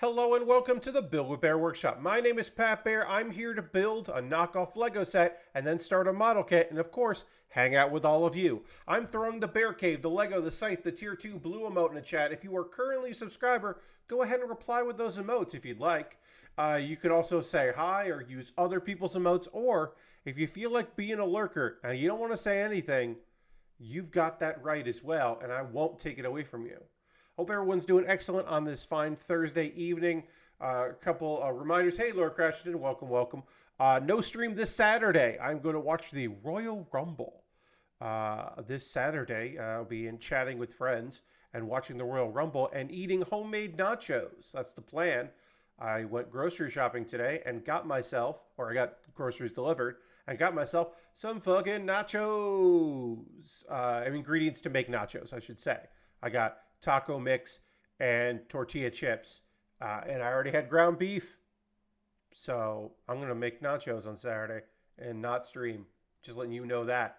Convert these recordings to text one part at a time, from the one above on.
Hello and welcome to the Build With Baer Workshop. My name is Pat Baer. I'm here to build a knockoff Lego set and then start a model kit and of course, hang out with all of you. I'm throwing the Bear Cave, the Lego, the site, the Tier 2 blue emote in the chat. If you are currently a subscriber, go ahead and reply with those emotes if you'd like. You could also say hi or use other people's emotes, or if you feel like being a lurker and you don't want to say anything, you've got that right as well, and I won't take it away from you. Hope everyone's doing excellent on this fine Thursday evening. A couple reminders. Hey, Lord Crashington, welcome, welcome. No stream this Saturday. I'm going to watch the Royal Rumble this Saturday. I'll be in chatting with friends and watching the Royal Rumble and eating homemade nachos. That's the plan. I went grocery shopping today and got myself, or I got groceries delivered, and got myself some fucking nachos. Ingredients to make nachos, I should say. I got taco mix and tortilla chips, and I already had ground beef, so I'm gonna make nachos on Saturday and not stream. Just letting you know that.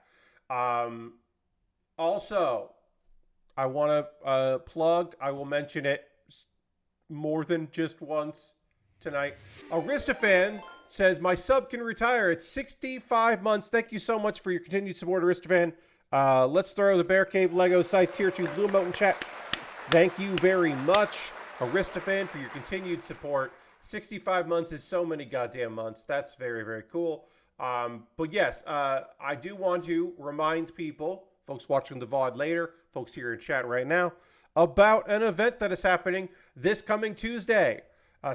Also, I want to plug. I will mention it more than just once tonight. Aristofan says my sub can retire at 65 months. Thank you so much for your continued support, Aristofan. Let's throw the Bear Cave Lego site Tier 2 blue emote in chat. Thank you very much, Aristofan, for your continued support. 65 months is so many goddamn months. That's very, very cool. But yes, I do want to remind people, folks watching the VOD later, folks here in chat right now, about an event that is happening this coming Tuesday,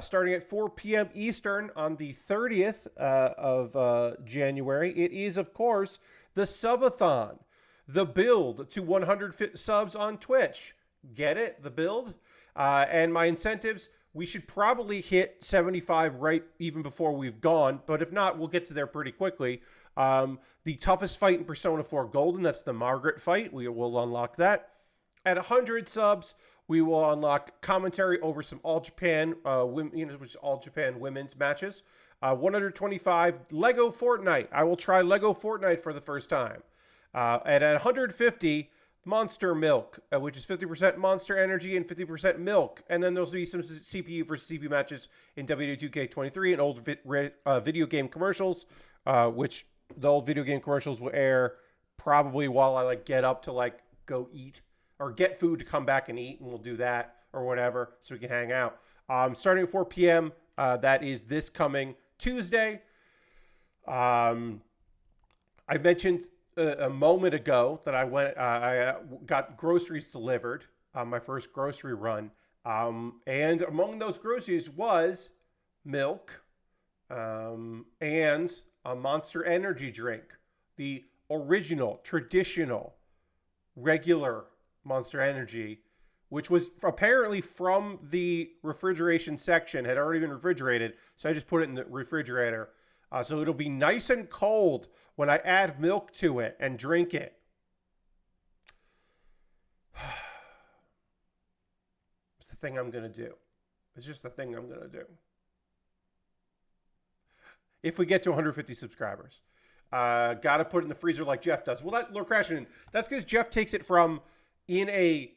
starting at 4 p.m. Eastern on the 30th of January. It is, of course, the Subathon, the build to 100 subs on Twitch. Get it? The build? And my incentives, we should probably hit 75 right even before we've gone, but if not, we'll get to there pretty quickly. The toughest fight in Persona 4 Golden, that's the Margaret fight. We will unlock that. At 100 subs, we will unlock commentary over some All Japan, which is All Japan women's matches. 125 Lego Fortnite. I will try Lego Fortnite for the first time. And at 150, Monster Milk, which is 50% Monster Energy and 50% Milk. And then there'll be some CPU versus CPU matches in WD2K23 and old video game commercials, which the old video game commercials will air probably while I get up to go eat or get food to come back and eat, and we'll do that or whatever so we can hang out. Starting at 4 p.m., that is this coming Tuesday. I mentioned a moment ago that I got groceries delivered on my first grocery run. And among those groceries was milk and a Monster Energy drink. The original, traditional, regular Monster Energy, which was apparently from the refrigeration section, had already been refrigerated. So I just put it in the refrigerator. So it'll be nice and cold when I add milk to it and drink it. It's the thing I'm going to do. It's just the thing I'm going to do. If we get to 150 subscribers. Got to put it in the freezer like Jeff does. Well, Lord Crashing, that's because Jeff takes it from in a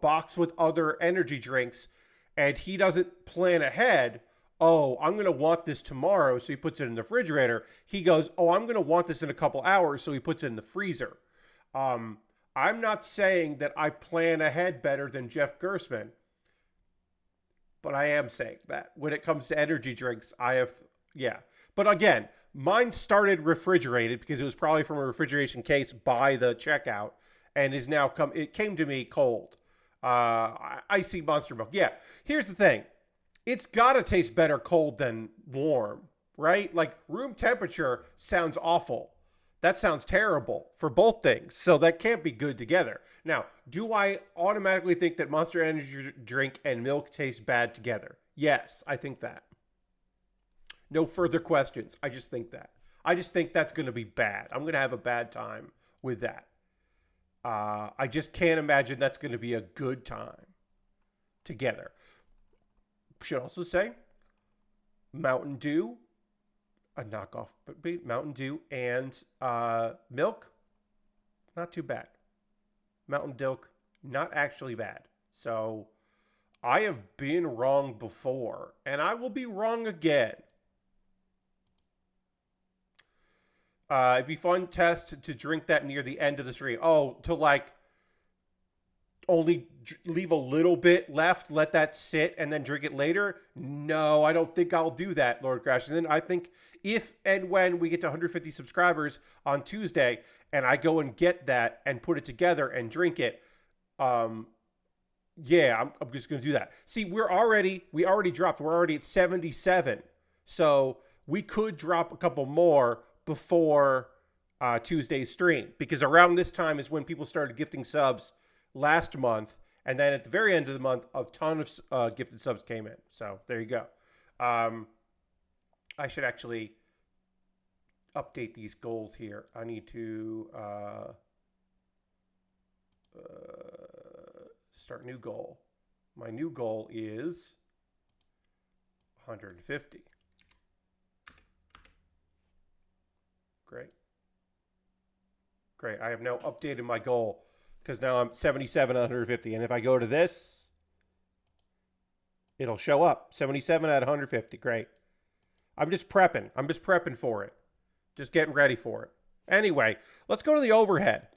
box with other energy drinks, and he doesn't plan ahead. Oh, I'm going to want this tomorrow, so he puts it in the refrigerator. He goes, oh, I'm going to want this in a couple hours, so he puts it in the freezer. I'm not saying that I plan ahead better than Jeff Gersman, but I am saying that when it comes to energy drinks, yeah. But again, mine started refrigerated because it was probably from a refrigeration case by the checkout, and is now it came to me cold. Icy Monster Milk. Yeah, here's the thing. It's got to taste better cold than warm, right? Room temperature sounds awful. That sounds terrible for both things. So that can't be good together. Now, do I automatically think that Monster Energy drink and milk taste bad together? Yes, I think that. No further questions. I just think that. I just think that's going to be bad. I'm going to have a bad time with that. I just can't imagine that's going to be a good time together. Should also say Mountain Dew, a knockoff Mountain Dew, and milk, not too bad. Mountain Dew, not actually bad. So I have been wrong before, and I will be wrong again. It'd be fun test to drink that near the end of the stream. Oh, to like only leave a little bit left, let that sit, and then drink it later? No, I don't think I'll do that, Lord Crash. And then I think if and when we get to 150 subscribers on Tuesday, and I go and get that and put it together and drink it, yeah, I'm just going to do that. See, we already dropped. We're already at 77. So we could drop a couple more before Tuesday's stream, because around this time is when people started gifting subs last month. And then at the very end of the month, a ton of gifted subs came in. So there you go. I should actually update these goals here. I need to start new goal. My new goal is 150. Great. Great. I have now updated my goal because now I'm 77 out of 150. And if I go to this, it'll show up. 77 out of 150. Great. I'm just prepping. I'm just prepping for it. Just getting ready for it. Anyway, let's go to the overhead.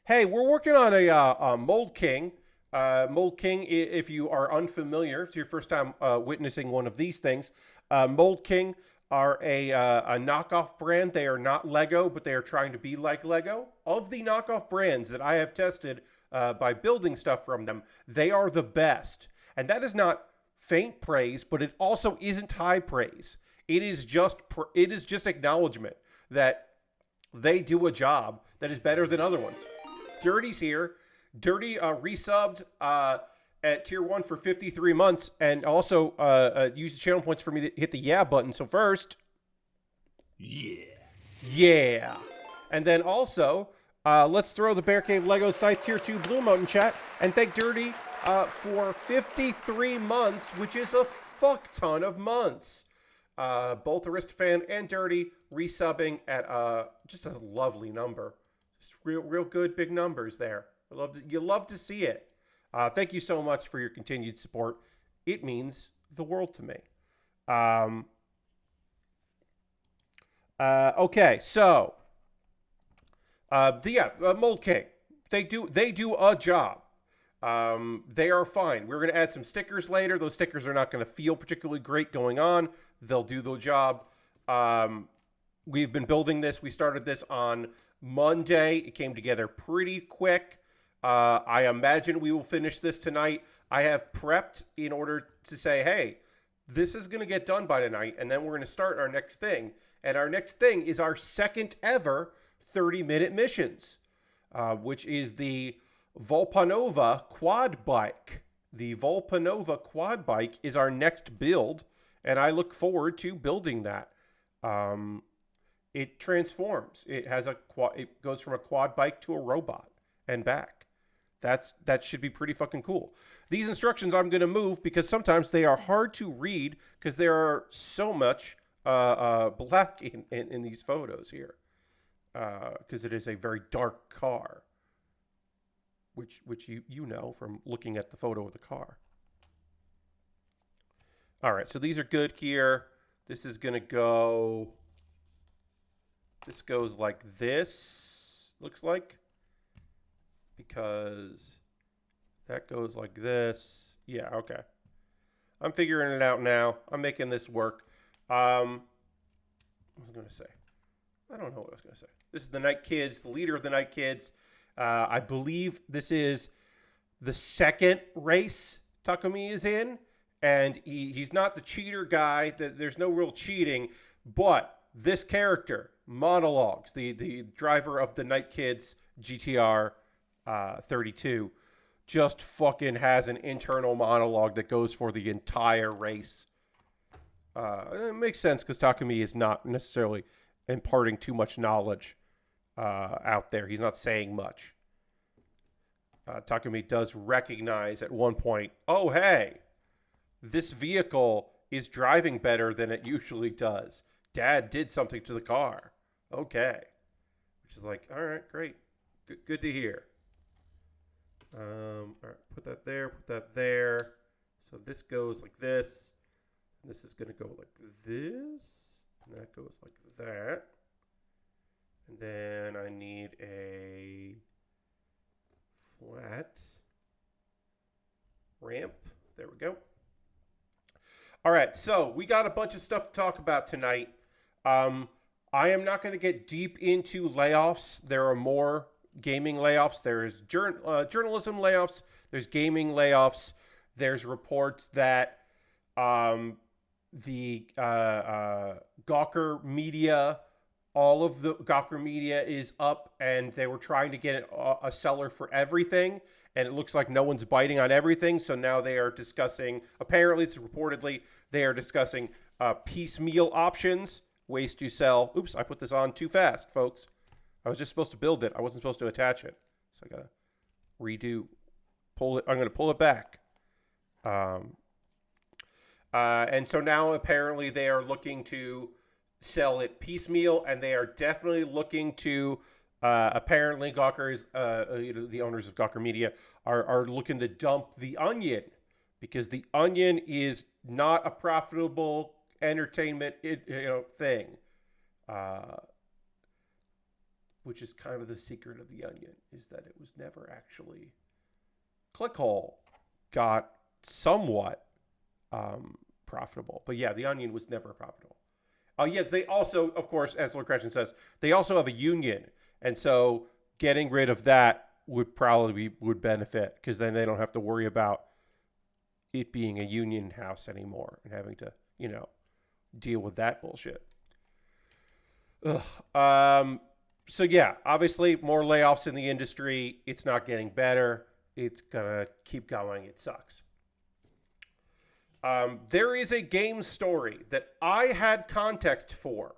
Hey, we're working on a Mould King. Mould King, if you are unfamiliar, it's your first time witnessing one of these things. Mould King are a knockoff brand. They are not Lego, but they are trying to be like Lego. Of the knockoff brands that I have tested by building stuff from them, they are the best. And that is not faint praise, but it also isn't high praise. It is just acknowledgement that they do a job that is better than other ones. Dirty's here. Dirty resubbed at tier 1 for 53 months and also used the channel points for me to hit the yeah button. So first, yeah. And then also, let's throw the Bear Cave Lego site tier 2 Blue Mountain chat and thank Dirty for 53 months, which is a fuck ton of months. Both Aristofan and Dirty resubbing at just a lovely number. Just real good big numbers there. You love to see it. Thank you so much for your continued support. It means the world to me. Okay, so Mould King. They do a job. They are fine. We're going to add some stickers later. Those stickers are not going to feel particularly great going on. They'll do the job. We've been building this. We started this on Monday. It came together pretty quick. I imagine we will finish this tonight. I have prepped in order to say, hey, this is going to get done by tonight, and then we're going to start our next thing. And our next thing is our second ever 30-minute missions, which is the Volpanova Quad Bike. The Volpanova Quad Bike is our next build, and I look forward to building that. It transforms. It goes from a quad bike to a robot and back. That should be pretty fucking cool. These instructions I'm going to move because sometimes they are hard to read because there are so much black in these photos here. Because it is a very dark car. Which you know from looking at the photo of the car. All right, so these are good here. This is going to go... This goes like this, looks like. Because that goes like this. Yeah, okay. I'm figuring it out now. I'm making this work. What was I going to say? I don't know what I was going to say. This is the Night Kids, the leader of the Night Kids. I believe this is the second race Takumi is in. And he's not the cheater guy. There's no real cheating. But this character, Monologues, the driver of the Night Kids GTR32, just fucking has an internal monologue that goes for the entire race. It makes sense because Takumi is not necessarily imparting too much knowledge out there. He's not saying much. Takumi does recognize at one point, oh, hey, this vehicle is driving better than it usually does. Dad did something to the car. Okay. Which is like, all right, great. Good to hear. All right, put that there, So this goes like this. This is going to go like this. And that goes like that. And then I need a flat ramp. There we go. All right, so we got a bunch of stuff to talk about tonight. I am not going to get deep into layoffs. There are more gaming layoffs. There's journalism layoffs. There's gaming layoffs. There's reports that the Gawker media, all of the Gawker media is up, and they were trying to get a seller for everything, and it looks like no one's biting on everything. So now they are discussing, apparently it's reportedly, they are discussing piecemeal options, ways to sell. Oops, I put this on too fast, folks. I was just supposed to build it. I wasn't supposed to attach it. So I got to pull it. I'm going to pull it back. And so now apparently they are looking to sell it piecemeal, and they are definitely looking to, apparently Gawker is, the owners of Gawker Media are looking to dump the Onion, because the Onion is not a profitable entertainment, thing, which is kind of the secret of the Onion, is that it was never actually. Clickhole got somewhat profitable, but yeah, the Onion was never profitable. Yes, they also, of course, as Lord Crescent says, they also have a union, and so getting rid of that would benefit, because then they don't have to worry about it being a union house anymore and having to, deal with that bullshit. So yeah, obviously more layoffs in the industry. It's not getting better. It's gonna keep going. It sucks. There is a game story that I had context for,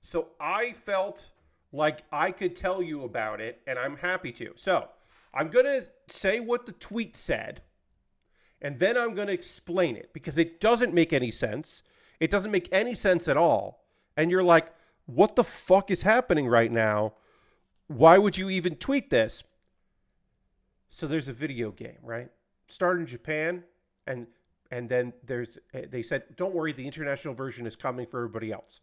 so I felt like I could tell you about it, and I'm happy to. So I'm going to say what the tweet said, and then I'm going to explain it, because it doesn't make any sense. It doesn't make any sense at all. And you're like, what the fuck is happening right now? Why would you even tweet this? So there's a video game, right? Started in Japan, and then they said, don't worry, the international version is coming for everybody else.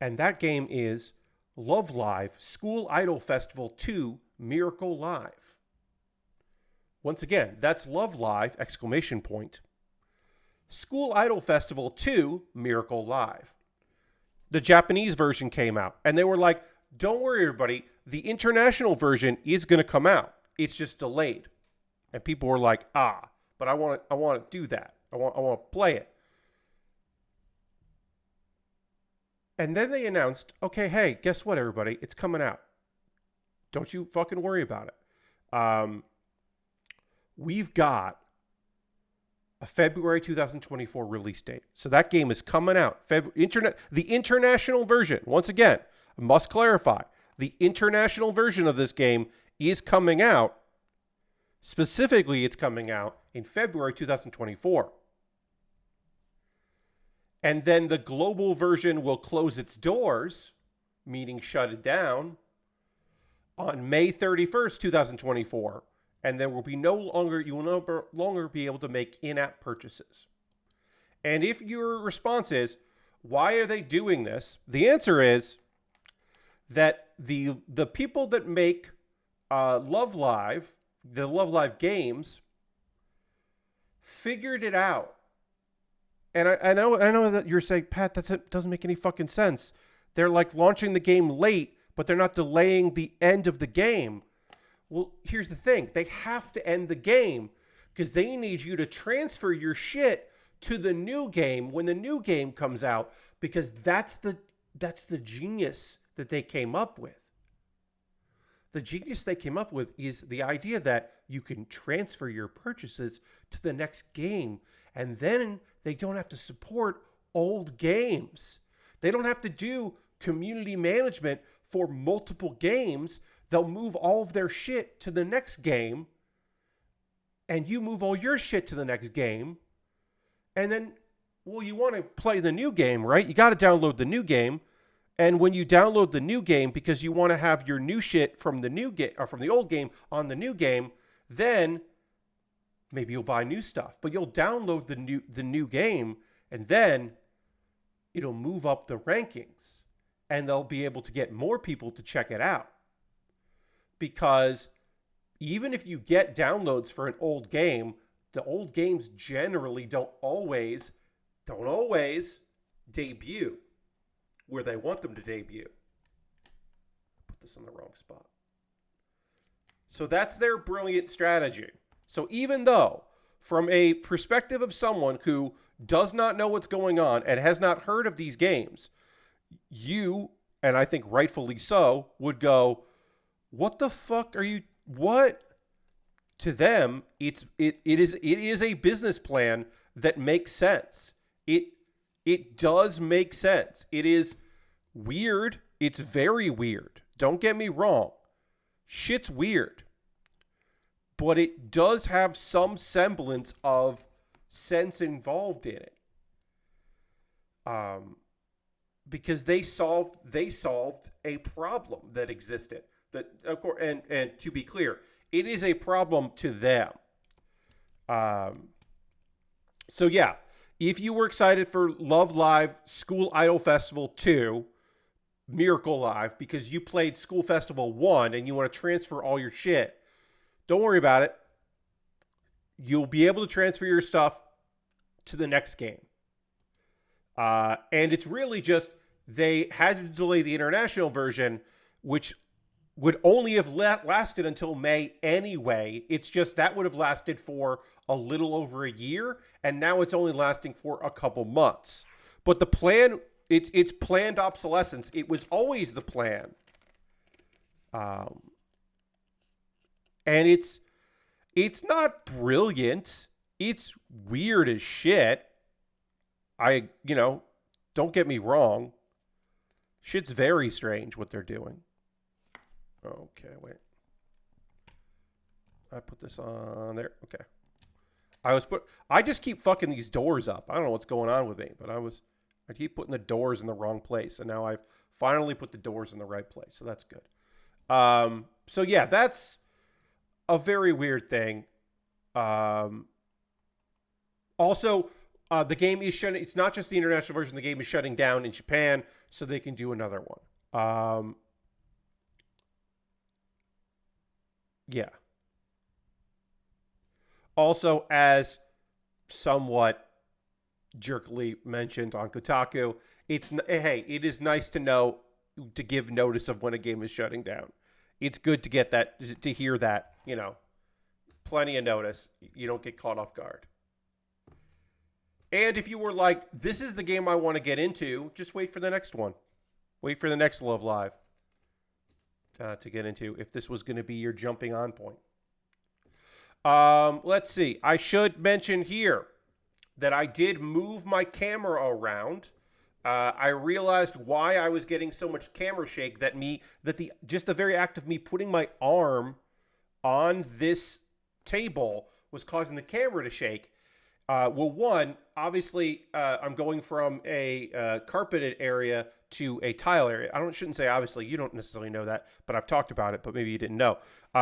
And that game is Love Live School Idol Festival 2 Miracle Live. Once again, that's Love Live, ! School Idol Festival 2 Miracle Live. The Japanese version came out, and they were like, don't worry, everybody, the international version is going to come out. It's just delayed. And people were like, but I want to do that. I want to play it. And then they announced, okay, hey, guess what, everybody? It's coming out. Don't you fucking worry about it. We've got a February 2024 release date. So that game is coming out. The international version, once again, I must clarify, the international version of this game is coming out. Specifically, it's coming out in February 2024. And then the global version will close its doors, meaning shut it down, on May 31st, 2024. And there will be you will no longer be able to make in-app purchases. And if your response is, why are they doing this? The answer is that the people that make Love Live, the Love Live games, figured it out. And I know that you're saying, Pat, that doesn't make any fucking sense. They're like launching the game late, but they're not delaying the end of the game. Well, here's the thing. They have to end the game because they need you to transfer your shit to the new game when the new game comes out, because that's the genius that they came up with. The genius they came up with is the idea that you can transfer your purchases to the next game, and then they don't have to support old games. They don't have to do community management for multiple games. They'll move all of their shit to the next game, and you move all your shit to the next game. And then, well, you want to play the new game, right? You got to download the new game. And when you download the new game, because you want to have your new shit from the new game or from the old game on the new game, then maybe you'll buy new stuff, but you'll download the new game, and then it'll move up the rankings, and they'll be able to get more people to check it out. Because even if you get downloads for an old game, the old games generally don't always debut where they want them to debut. Put this in the wrong spot. So that's their brilliant strategy. So even though, from a perspective of someone who does not know what's going on and has not heard of these games, you, and I think rightfully so, would go, what the fuck are you, what? To them, it is a business plan that makes sense. It does make sense. It is weird. It's very weird. Don't get me wrong. Shit's weird. But it does have some semblance of sense involved in it. Because they solved a problem that existed. That, of course, and to be clear, it is a problem to them. So yeah, if you were excited for Love Live School Idol Festival 2, Miracle Live, because you played School Festival 1 and you want to transfer all your shit, don't worry about it. You'll be able to transfer your stuff to the next game. And it's really just, they had to delay the international version, which would only have lasted until May anyway. It's just that would have lasted for a little over a year, and now it's only lasting for a couple months. But the plan, it's planned obsolescence. It was always the plan. And it's not brilliant. It's weird as shit. Don't get me wrong. Shit's very strange what they're doing. Okay, wait. I put this on there. Okay. I just keep fucking these doors up. I don't know what's going on with me, but I keep putting the doors in the wrong place, and now I've finally put the doors in the right place, so that's good. So yeah, that's a very weird thing. Also, the game is shutting. It's not just the international version. The game is shutting down in Japan, so they can do another one. Yeah. Also, as somewhat jerkily mentioned on Kotaku, it is nice to know to give notice of when a game is shutting down. It's good to get that, to hear that, plenty of notice. You don't get caught off guard. And if you were like, this is the game I want to get into, just wait for the next one. Wait for the next Love Live to get into, if this was going to be your jumping on point. Let's see. I should mention here that I did move my camera around. I realized why I was getting so much camera shake, just the very act of me putting my arm on this table was causing the camera to shake. Well, one, obviously, I'm going from a carpeted area to a tile area. Shouldn't say obviously. You don't necessarily know that, but I've talked about it, but maybe you didn't know.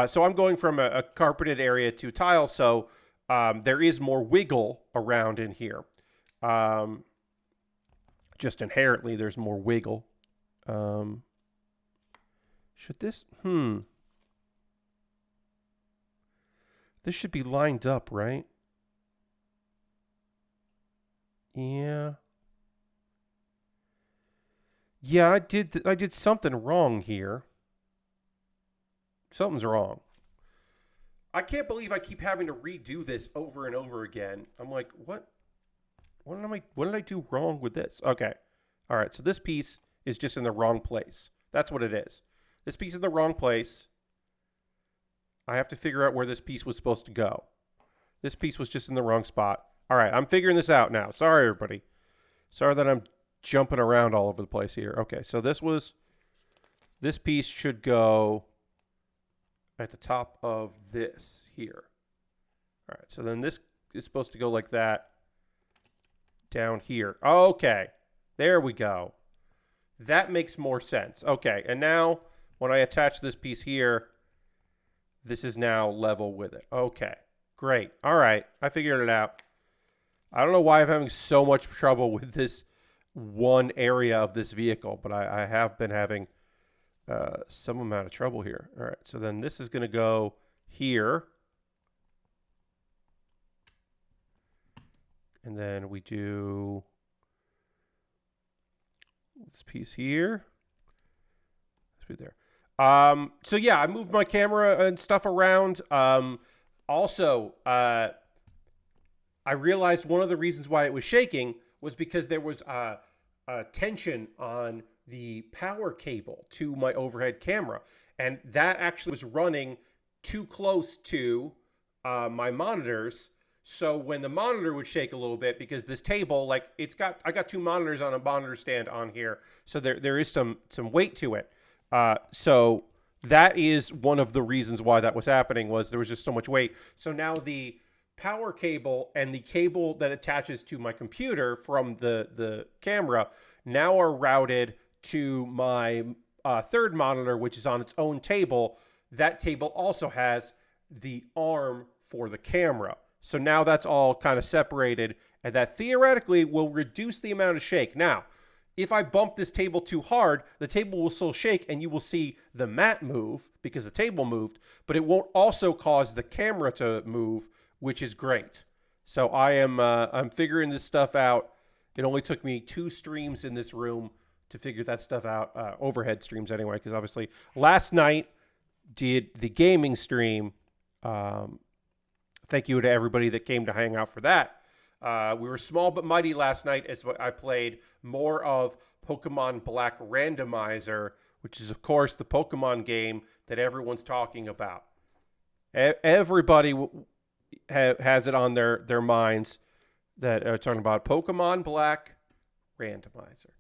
So I'm going from a carpeted area to tile, so there is more wiggle around in here. Just inherently, there's more wiggle. Should this... This should be lined up, right? Yeah. Yeah, I did something wrong here. Something's wrong. I can't believe I keep having to redo this over and over again. I'm like, what did I do wrong with this? Okay. All right, so this piece is just in the wrong place. That's what it is. This piece is in the wrong place. I have to figure out where this piece was supposed to go. This piece was just in the wrong spot. All right, I'm figuring this out now. Sorry, everybody. Sorry that I'm jumping around all over the place here. Okay, so this piece should go at the top of this here. All right, so then this is supposed to go like that down here. Okay, there we go. That makes more sense. Okay, and now when I attach this piece here, this is now level with it. Okay, Great. All right. I figured it out. I don't know why I'm having so much trouble with this one area of this vehicle, but I have been having some amount of trouble here. All right. So then this is going to go here. And then we do this piece here. Let's put there. So yeah, I moved my camera and stuff around. Also, I realized one of the reasons why it was shaking was because there was a tension on the power cable to my overhead camera. And that actually was running too close to my monitors. So when the monitor would shake a little bit, because this table, like I got two monitors on a monitor stand on here. So there is some weight to it. So that is one of the reasons why that was happening, was there was just so much weight. So now the power cable and the cable that attaches to my computer from the camera now are routed to my third monitor, which is on its own table. That table also has the arm for the camera. So now that's all kind of separated, and that theoretically will reduce the amount of shake. Now, if I bump this table too hard, the table will still shake and you will see the mat move because the table moved, but it won't also cause the camera to move, which is great. So I'm figuring this stuff out. It only took me 2 streams in this room to figure that stuff out, overhead streams anyway, because obviously last night did the gaming stream. Thank you to everybody that came to hang out for that. We were small but mighty last night as I played more of Pokemon Black Randomizer, which is, of course, the Pokemon game that everyone's talking about. Everybody has it on their minds that are talking about Pokemon Black Randomizer,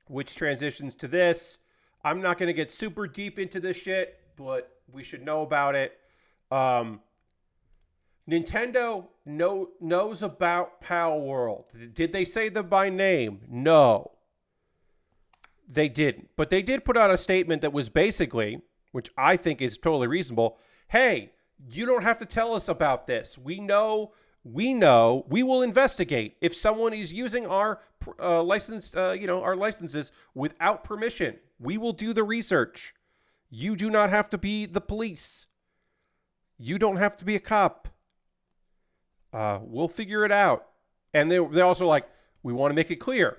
which transitions to this. I'm not going to get super deep into this shit, but we should know about it. Nintendo knows about Pal World. Did they say them by name? No. They didn't. But they did put out a statement that was basically, which I think is totally reasonable, hey, you don't have to tell us about this. We know, we will investigate. If someone is using our our licenses without permission, we will do the research. You do not have to be the police. You don't have to be a cop. We'll figure it out. And they're also like, we want to make it clear.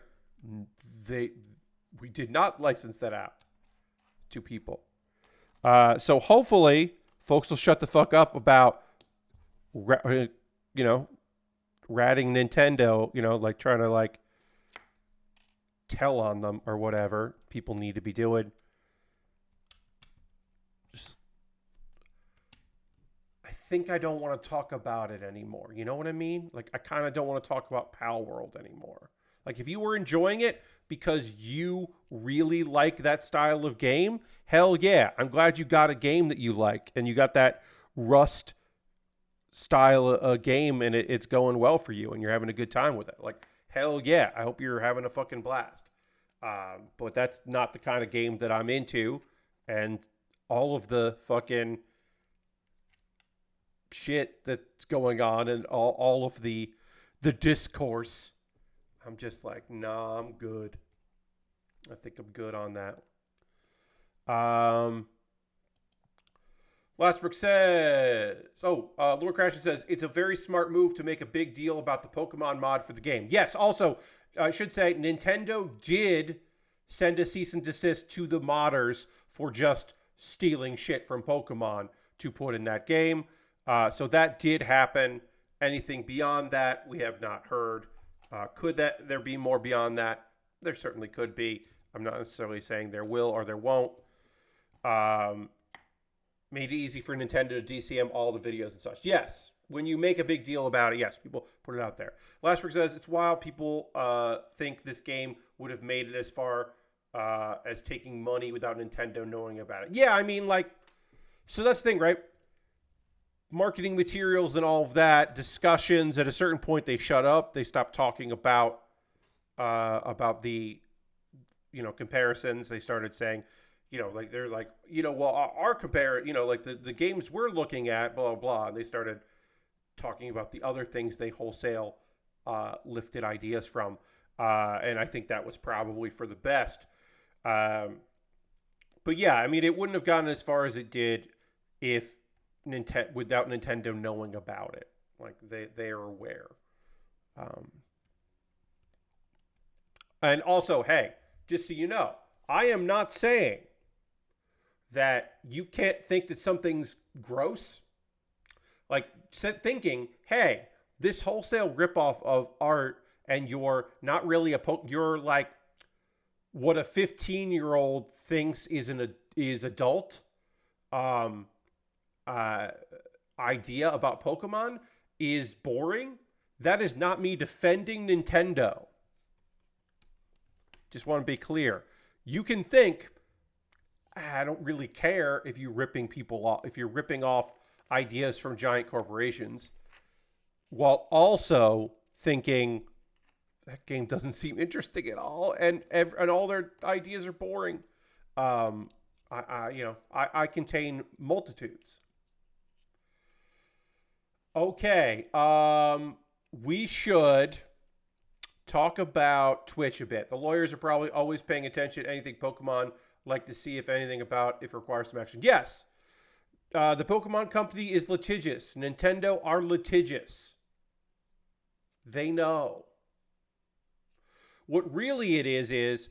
We did not license that out to people. So hopefully folks will shut the fuck up about, ratting Nintendo, like trying to like tell on them or whatever people need to be doing. I think I don't want to talk about it anymore. You know what I mean? Like, I kind of don't want to talk about Pal World anymore. Like, if you were enjoying it because you really like that style of game, hell yeah. I'm glad you got a game that you like and you got that Rust style of game and it's going well for you and you're having a good time with it. Like, hell yeah. I hope you're having a fucking blast. But that's not the kind of game that I'm into. And all of the fucking shit that's going on and all of the discourse, I'm just like, nah, I'm good. I think I'm good on that. Lastbrook says, Lord Crasher says, it's a very smart move to make a big deal about the Pokemon mod for the game. Yes, also, I should say, Nintendo did send a cease and desist to the modders for just stealing shit from Pokemon to put in that game. So that did happen. Anything beyond that, we have not heard. Could there be more beyond that? There certainly could be. I'm not necessarily saying there will or there won't. Made it easy for Nintendo to DCM all the videos and such. Yes, when you make a big deal about it, yes, people put it out there. Lastbrook says, it's wild people think this game would have made it as far as taking money without Nintendo knowing about it. Yeah, I mean, like, so that's the thing, right? Marketing materials and all of that, discussions, at a certain point they shut up. They stopped talking about the comparisons. They started saying, like they're like, well, our compare, like the games we're looking at, blah, blah, blah. And they started talking about the other things they wholesale lifted ideas from. And I think that was probably for the best. But yeah, I mean, it wouldn't have gotten as far as it did if without Nintendo knowing about it. Like they are aware. And also, hey, just so you know, I am not saying that you can't think that something's gross. Like thinking, hey, this wholesale ripoff of art, and you're not really you're like what a 15-year-old thinks is adult idea about Pokemon is boring. That is not me defending Nintendo. Just want to be clear. You can think, I don't really care if you're ripping people off, if you're ripping off ideas from giant corporations, while also thinking that game doesn't seem interesting at all, and all their ideas are boring. I contain multitudes. Okay, we should talk about Twitch a bit. The lawyers are probably always paying attention to anything Pokemon, like to see if anything about if it requires some action. Yes, the Pokemon company is litigious. Nintendo are litigious. They know. What really it is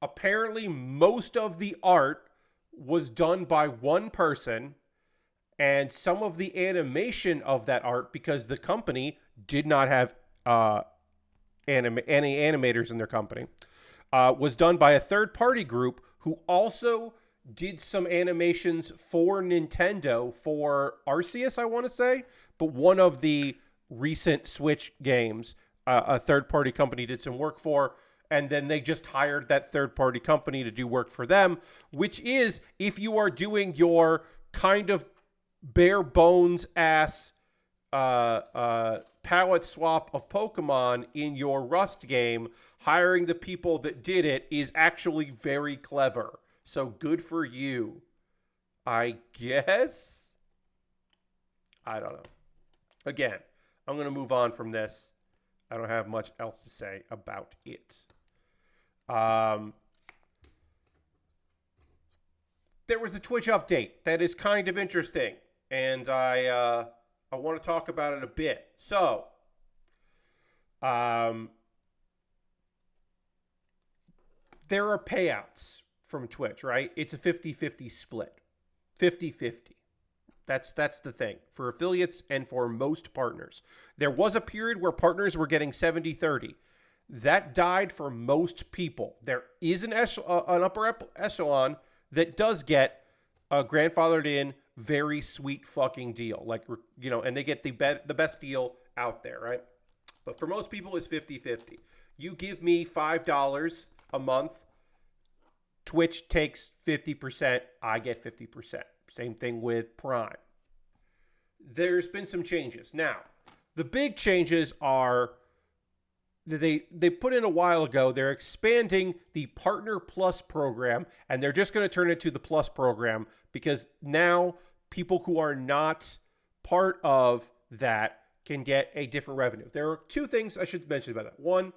apparently most of the art was done by one person, and some of the animation of that art, because the company did not have any animators in their company, was done by a third-party group who also did some animations for Nintendo for Arceus, I want to say, but one of the recent Switch games, a third-party company did some work for, and then they just hired that third-party company to do work for them, which is, if you are doing your kind of bare bones ass palette swap of Pokemon in your Rust game, hiring the people that did it is actually very clever. So good for you, I guess. I don't know. Again, I'm going to move on from this. I don't have much else to say about it. There was a Twitch update that is kind of interesting, and I want to talk about it a bit. So, there are payouts from Twitch, right? It's a 50-50 split. 50-50. That's the thing for affiliates and for most partners. There was a period where partners were getting 70-30. That died for most people. There is an upper echelon that does get a grandfathered in, very sweet fucking deal. Like, and they get the best deal out there, right? But for most people, it's 50-50. You give me $5 a month, Twitch takes 50%, I get 50%. Same thing with Prime. There's been some changes. Now, the big changes are that they put in a while ago, they're expanding the Partner Plus program, and they're just going to turn it to the Plus program, because now people who are not part of that can get a different revenue. There are two things I should mention about that. One,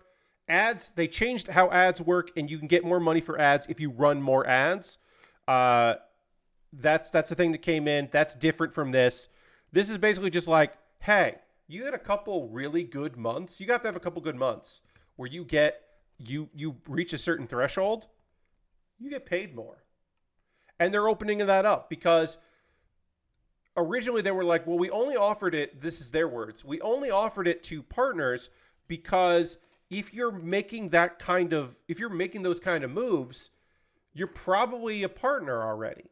ads. They changed how ads work, and you can get more money for ads if you run more ads. That's the thing that came in. That's different from this. This is basically just like, hey, you had a couple really good months. You have to have a couple good months where you reach a certain threshold, you get paid more. And they're opening that up because originally they were like, well, we only offered it, this is their words, we only offered it to partners because if you're making those kind of moves, you're probably a partner already.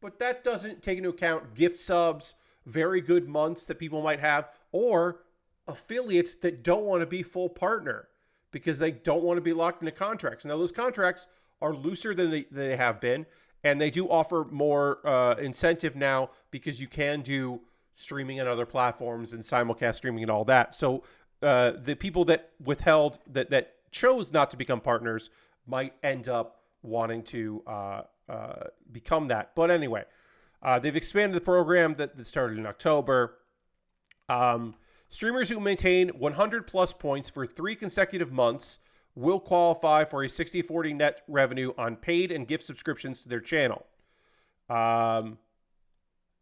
But that doesn't take into account gift subs, very good months that people might have, or affiliates that don't want to be full partner because they don't want to be locked into contracts. Now, those contracts are looser than they have been, and they do offer more incentive now because you can do streaming on other platforms and simulcast streaming and all that. So the people that withheld, that chose not to become partners might end up wanting to become that. But anyway, they've expanded the program that started in October. Streamers who maintain 100 plus points for 3 consecutive months will qualify for a 60/40 net revenue on paid and gift subscriptions to their channel. And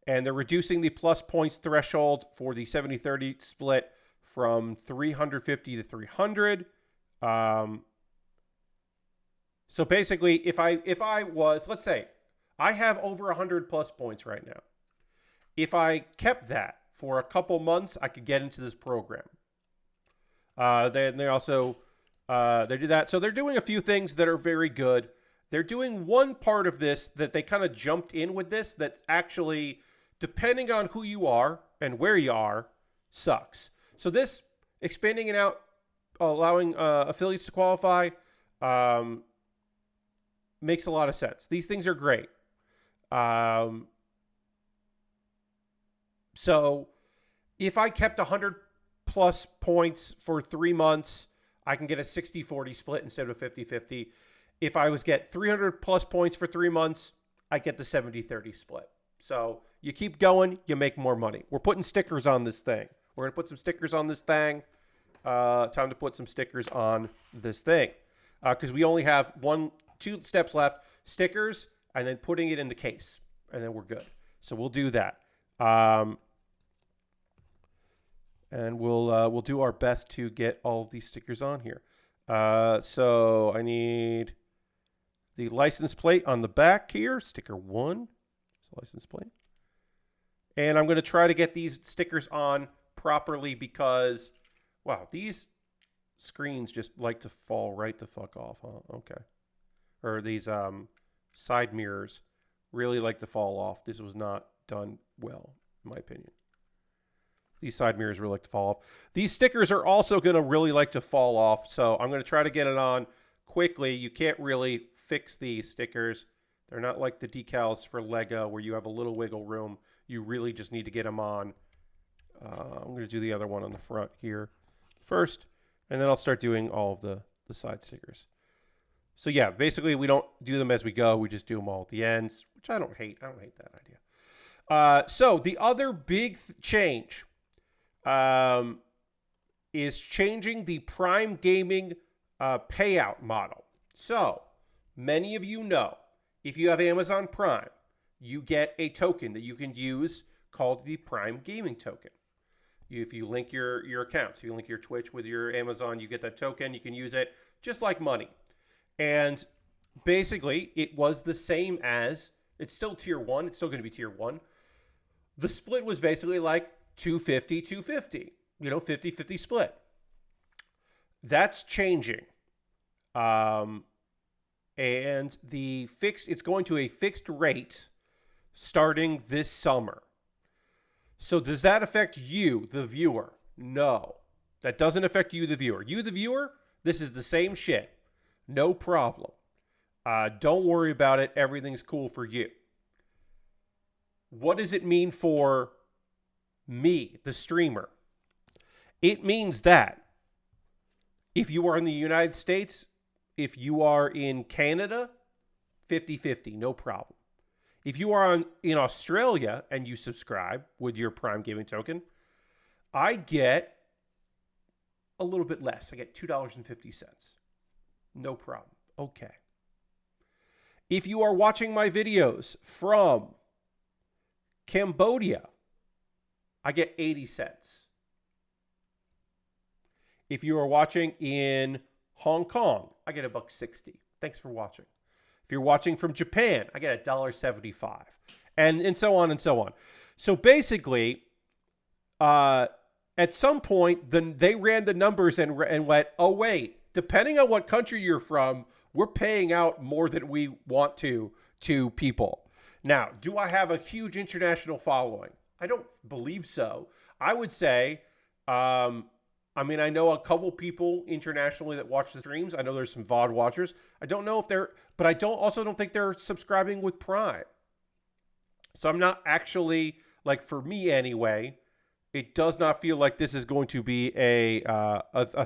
they're reducing the plus points threshold for the 70/30 split from 350 to 300. So basically, if I was, let's say, I have over 100 plus points right now. If I kept that for a couple months, I could get into this program. They also they do that. So they're doing a few things that are very good. They're doing one part of this that they kind of jumped in with this that actually, depending on who you are and where you are, sucks. So this expanding it out, allowing affiliates to qualify, makes a lot of sense. These things are great. So if I kept 100 plus points for 3 months, I can get a 60/40 split instead of a 50/50. If I get 300 plus points for 3 months, I get the 70/30 split. So you keep going, you make more money. We're putting stickers on this thing. We're going to put some stickers on this thing. Time to put some stickers on this thing. Because we only have 2 steps left. Stickers, and then putting it in the case. And then we're good. So we'll do that. And we'll do our best to get all of these stickers on here. So I need the license plate on the back here. Sticker 1. License plate. And I'm going to try to get these stickers on properly because, wow, these screens just like to fall right the fuck off, huh? Okay. Or these side mirrors really like to fall off. This was not done well, in my opinion. These side mirrors really like to fall off. These stickers are also going to really like to fall off, so I'm going to try to get it on quickly. You can't really fix these stickers. They're not like the decals for Lego where you have a little wiggle room. You really just need to get them on. I'm going to do the other one on the front here first, and then I'll start doing all of the side stickers. So yeah, basically we don't do them as we go. We just do them all at the ends, which I don't hate. I don't hate that idea. So the other big change is changing the Prime Gaming payout model. So many of you know, if you have Amazon Prime, you get a token that you can use called the Prime Gaming token. If you link your accounts, if you link your Twitch with your Amazon, you get that token. You can use it just like money. And basically, it was the same as, it's still tier 1. It's still going to be tier 1. The split was basically like 250, 250. 50-50 split. That's changing. And it's going to a fixed rate starting this summer. So does that affect you, the viewer? No. That doesn't affect you, the viewer. You, the viewer, this is the same shit. No problem. Don't worry about it. Everything's cool for you. What does it mean for me, the streamer? It means that if you are in the United States, if you are in Canada, 50-50, no problem. If you are in Australia and you subscribe with your Prime Gaming token, I get a little bit less. I get $2.50. No problem. Okay. If you are watching my videos from Cambodia, I get 80 cents. If you are watching in Hong Kong, I get $1.60. Thanks for watching. If you're watching from Japan, I get $1.75. And so on and so on. So basically, at some point, they ran the numbers and went, oh, wait, depending on what country you're from, we're paying out more than we want to people. Now, do I have a huge international following? I don't believe so. I would say, I know a couple people internationally that watch the streams. I know there's some VOD watchers. I don't know if but I don't think they're subscribing with Prime. So I'm not actually, like, for me anyway, it does not feel like this is going to be a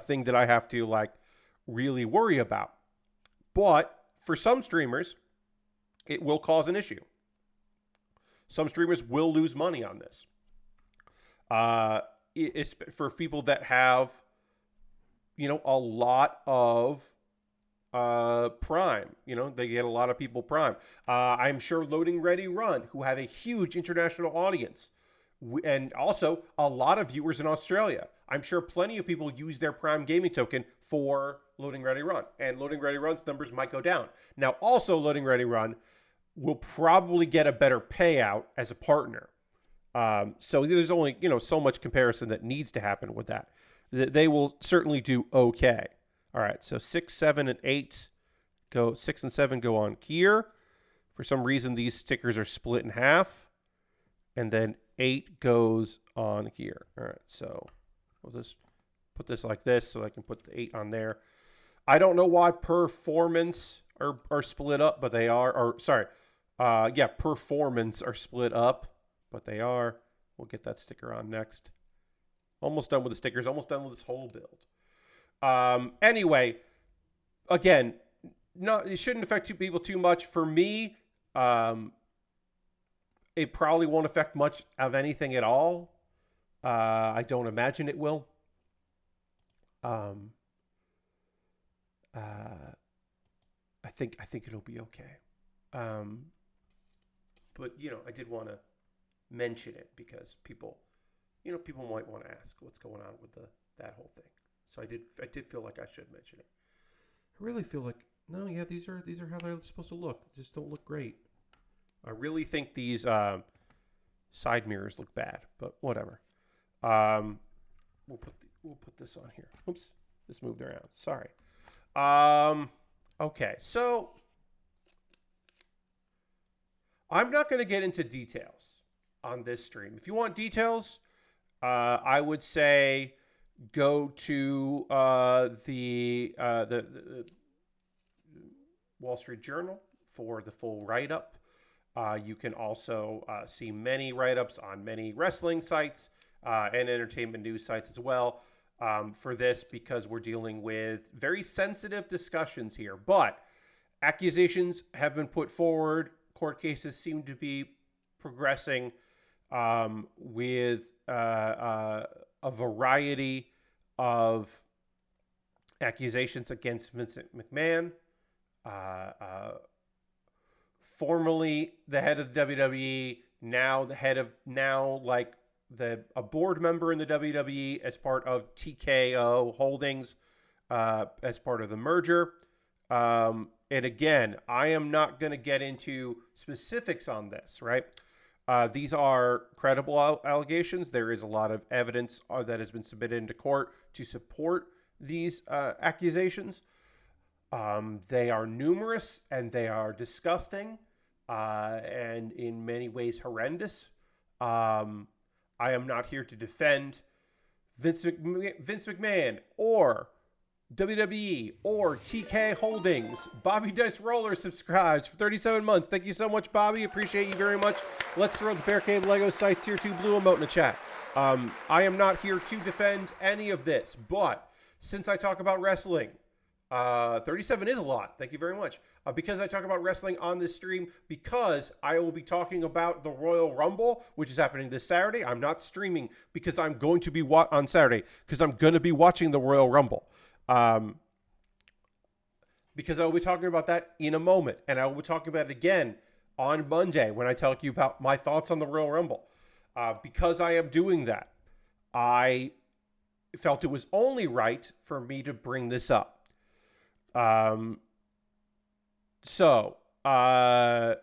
thing that I have to, like, really worry about. But for some streamers, it will cause an issue. Some streamers will lose money on this. It's for people that have, a lot of Prime. They get a lot of people Prime. I'm sure Loading Ready Run, who have a huge international audience, and also a lot of viewers in Australia. I'm sure plenty of people use their Prime gaming token for Loading Ready Run, and Loading Ready Run's numbers might go down. Now, also Loading Ready Run will probably get a better payout as a partner. So there's only, so much comparison that needs to happen with that. They will certainly do okay. All right, so 6, 7, and 8 go. 6 and 7 go on here. For some reason, these stickers are split in half, and then 8 goes on here. All right, so we'll just put this like this so I can put the 8 on there. I don't know why performance are split up, but they are. Or sorry, performance are split up, but they are. We'll get that sticker on next. Almost done with the stickers. Almost done with this whole build. Anyway, again, it shouldn't affect people too much. For me, it probably won't affect much of anything at all. I don't imagine it will. I think it'll be okay. But I did want to mention it because people might want to ask what's going on with that whole thing. So I did feel like I should mention it. I really feel like these are how they're supposed to look. They just don't look great. I really think these side mirrors look bad, but whatever. We'll put this on here. Oops, this moved around. Sorry. Okay, so I'm not going to get into details on this stream. If you want details, I would say go to the Wall Street Journal for the full write-up. You can also see many write-ups on many wrestling sites and entertainment news sites as well for this, because we're dealing with very sensitive discussions here. But accusations have been put forward. Court cases seem to be progressing with a variety of accusations against Vincent McMahon, formerly the head of the WWE, now a board member in the WWE as part of TKO Holdings, as part of the merger. And again, I am not going to get into specifics on this, right? These are credible allegations. There is a lot of evidence that has been submitted into court to support these accusations. They are numerous and they are disgusting and in many ways horrendous. I am not here to defend Vince McMahon or WWE or TK Holdings. Bobby Dice Roller subscribes for 37 months. Thank you so much, Bobby. Appreciate you very much. Let's throw the Bear Cave Lego site tier 2 blue emote in the chat. I am not here to defend any of this, but since I talk about wrestling, 37 is a lot. Thank you very much. Because I talk about wrestling on this stream, because I will be talking about the Royal Rumble, which is happening this Saturday. I'm not streaming because I'm going to be on Saturday because I'm going to be watching the Royal Rumble. Because I will be talking about that in a moment, and I will be talking about it again on Monday when I tell you about my thoughts on the Royal Rumble. Because I am doing that, I felt it was only right for me to bring this up. So my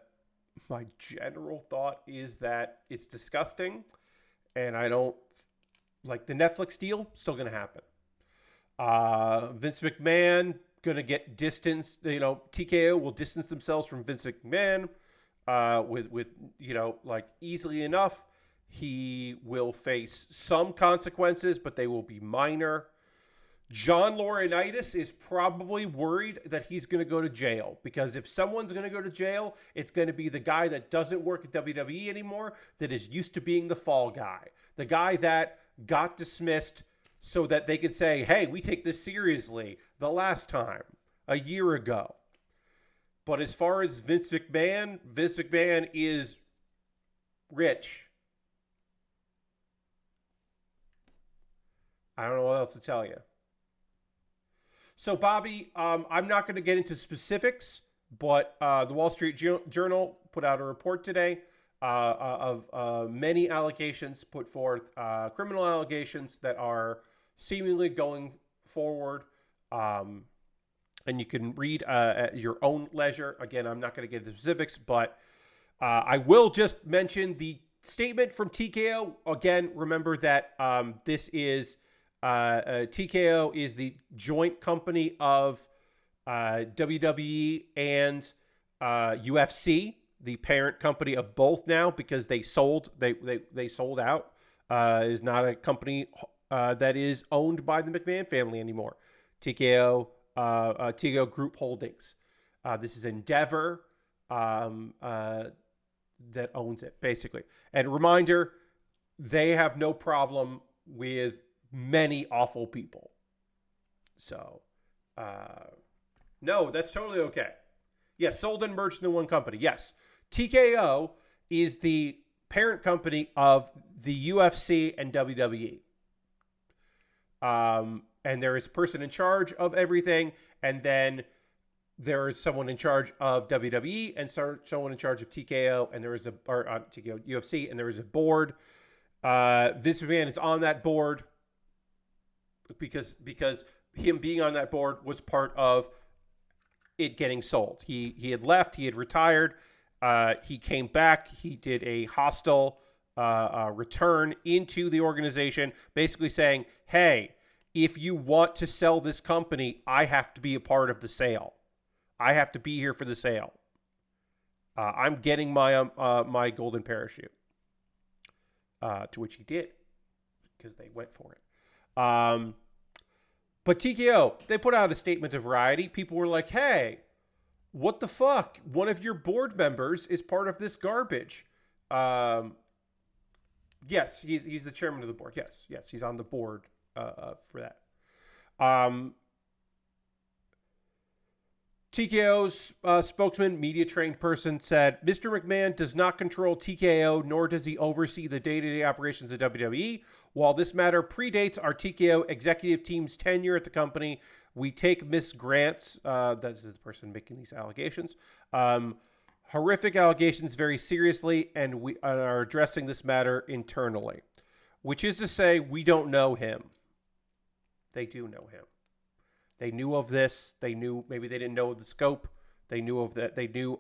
general thought is that it's disgusting, and I don't like the Netflix deal. Still going to happen. Vince McMahon going to get distanced. TKO will distance themselves from Vince McMahon with easily enough. He will face some consequences, but they will be minor. John Laurinaitis is probably worried that he's going to go to jail, because if someone's going to go to jail, it's going to be the guy that doesn't work at WWE anymore, that is used to being the fall guy, the guy that got dismissed so that they could say, hey, we take this seriously the last time, a year ago. But as far as Vince McMahon is rich. I don't know what else to tell you. So, Bobby, I'm not going to get into specifics, but the Wall Street Journal put out a report today of many allegations put forth, criminal allegations that are seemingly going forward. And you can read at your own leisure. Again, I'm not going to get into specifics, but I will just mention the statement from TKO. Again, remember that this is TKO is the joint company of WWE and UFC, the parent company of both now, because they sold out. Is not a company that is owned by the McMahon family anymore. TKO Group Holdings. This is Endeavor that owns it, basically. And reminder, they have no problem with many awful people. So, no, that's totally okay. Yes, sold and merged into one company. Yes. TKO is the parent company of the UFC and WWE. And there is a person in charge of everything, and then there is someone in charge of WWE and someone in charge of TKO, and there is TKO UFC, and there is a board. Vince McMahon is on that board because him being on that board was part of it getting sold. He had left, he had retired, he came back, he did a hostile return into the organization, basically saying, hey, if you want to sell this company, I have to be a part of the sale. I have to be here for the sale. I'm getting my my golden parachute. To which he did, because they went for it. But TKO, they put out a statement to Variety. People were like, hey, what the fuck? One of your board members is part of this garbage. Yes, he's the chairman of the board. Yes, he's on the board for that. TKO's spokesman, media-trained person, said, Mr. McMahon does not control TKO, nor does he oversee the day-to-day operations of WWE. While this matter predates our TKO executive team's tenure at the company, we take Miss Grant's, that's the person making these allegations, horrific allegations very seriously, and we are addressing this matter internally. Which is to say, we don't know him. They do know him. They knew of this. They knew, maybe they didn't know the scope. They knew of that. They knew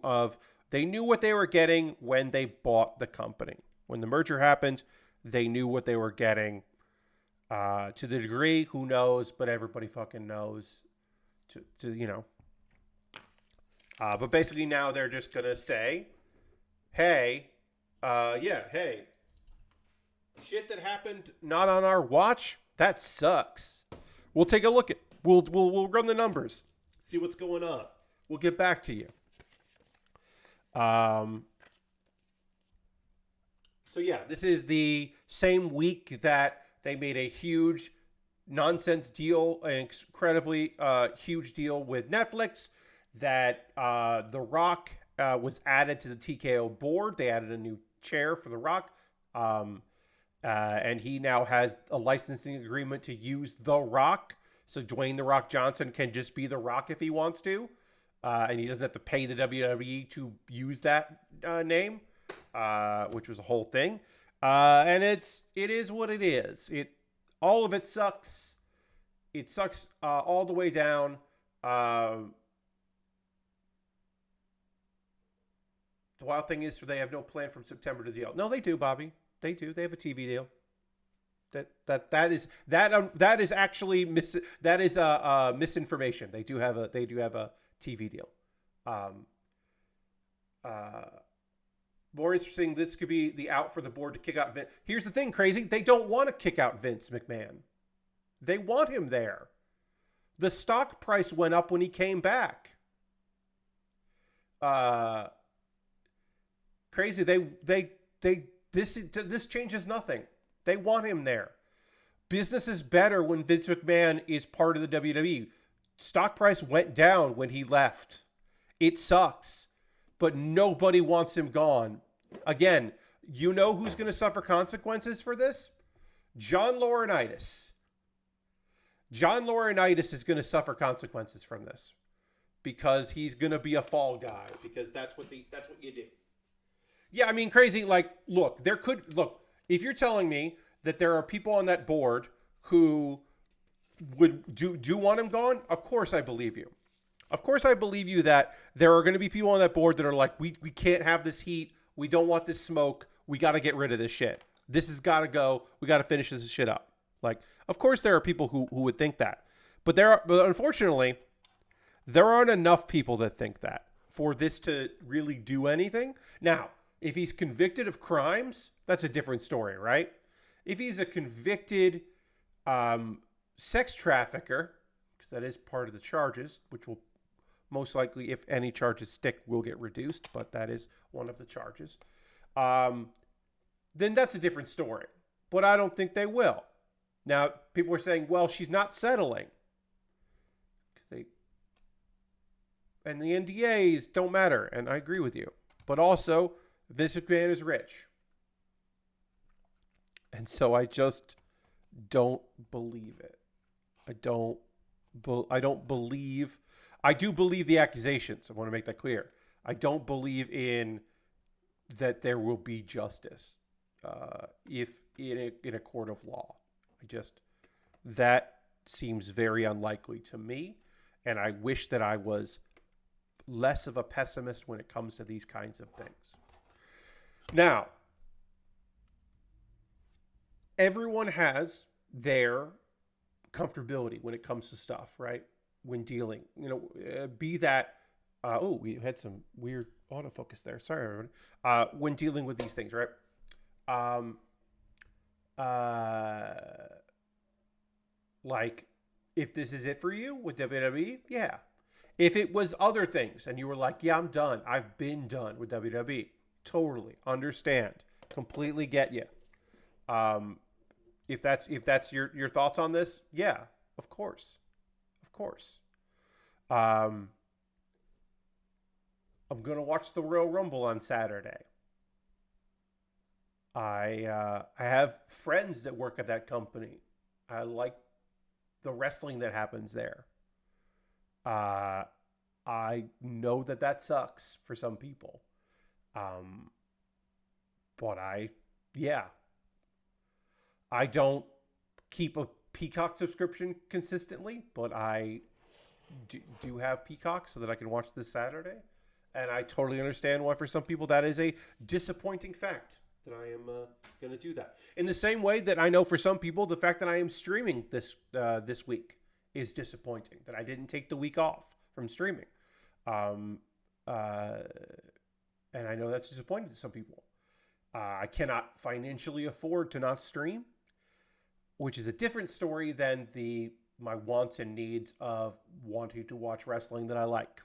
what they were getting when they bought the company. When the merger happened, they knew what they were getting. To the degree, who knows, but everybody fucking knows. But basically now they're just going to say, hey, shit that happened not on our watch, that sucks. We'll take a look at We'll run the numbers, see what's going on. We'll get back to you. So yeah, this is the same week that they made a huge nonsense deal, an incredibly huge deal with Netflix, that The Rock was added to the TKO board. They added a new chair for The Rock. And he now has a licensing agreement to use The Rock. So Dwayne The Rock Johnson can just be The Rock if he wants to. And he doesn't have to pay the WWE to use that name, which was a whole thing. And it is what it is. All of it sucks. It sucks all the way down. The wild thing is, they have no plan from September to deal. No, they do, Bobby. They do. They have a TV deal. That is actually misinformation. They do have a TV deal. More interesting, this could be the out for the board to kick out Vince. Here's the thing, crazy. They don't want to kick out Vince McMahon. They want him there. The stock price went up when he came back. Crazy. This changes nothing. They want him there. Business is better when Vince McMahon is part of the WWE. Stock price went down when he left. It sucks, but nobody wants him gone. Again, you know who's going to suffer consequences for this? John Laurinaitis. John Laurinaitis is going to suffer consequences from this because he's going to be a fall guy, because that's what you do. Yeah, I mean, crazy. Like, look, if you're telling me that there are people on that board who would do want him gone, of course I believe you. Of course I believe you that there are going to be people on that board that are like, we can't have this heat. We don't want this smoke. We got to get rid of this shit. This has got to go. We got to finish this shit up. Like, of course there are people who would think that. But unfortunately, there aren't enough people that think that for this to really do anything. Now, if he's convicted of crimes, that's a different story, right? If he's a convicted sex trafficker, because that is part of the charges, which will most likely, if any charges stick, will get reduced, but that is one of the charges, then that's a different story. But I don't think they will. Now, people are saying, well, she's not settling. And the NDAs don't matter, and I agree with you. But also, Vince McMahon is rich. And so I just don't believe it. I do believe the accusations. I want to make that clear. I don't believe in that there will be justice if in a court of law. That seems very unlikely to me, and I wish that I was less of a pessimist when it comes to these kinds of things. Now, everyone has their comfortability when it comes to stuff, right? When dealing, be that, we had some weird autofocus there. Sorry, everyone. When dealing with these things, right? Like, if this is it for you with WWE, yeah. If it was other things and you were like, yeah, I'm done. I've been done with WWE. Totally understand. Completely get you. If that's your thoughts on this, yeah, of course. Of course. I'm going to watch the Royal Rumble on Saturday. I have friends that work at that company. I like the wrestling that happens there. I know that sucks for some people. But I don't keep a Peacock subscription consistently, but I do have Peacock so that I can watch this Saturday. And I totally understand why for some people that is a disappointing fact that I am going to do that. In the same way that I know for some people the fact that I am streaming this week is disappointing, that I didn't take the week off from streaming. And I know that's disappointing to some people. I cannot financially afford to not stream, which is a different story than my wants and needs of wanting to watch wrestling that I like,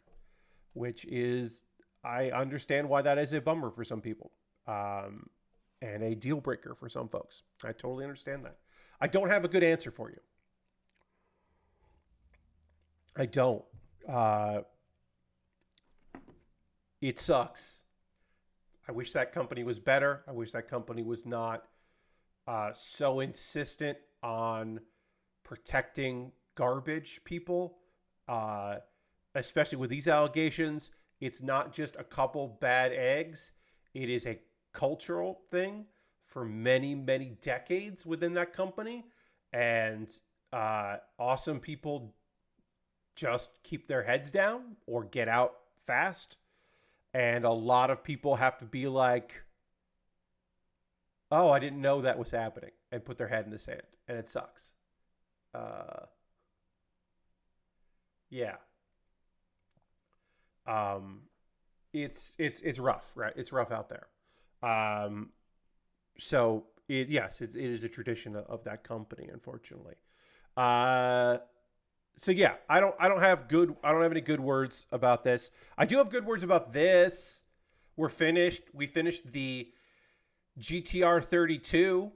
which is, I understand why that is a bummer for some people, and a deal breaker for some folks. I totally understand that. I don't have a good answer for you. I don't. It sucks. I wish that company was better. I wish that company was not so insistent on protecting garbage people, especially with these allegations. It's not just a couple bad eggs. It is a cultural thing for many, many decades within that company. And awesome people just keep their heads down or get out fast. And a lot of people have to be like, oh, I didn't know that was happening, and put their head in the sand. And it sucks. Yeah. It's rough, right? It's rough out there. So it is a tradition of that company, unfortunately. So yeah, I don't have any good words about this. I do have good words about this. We finished the GTR32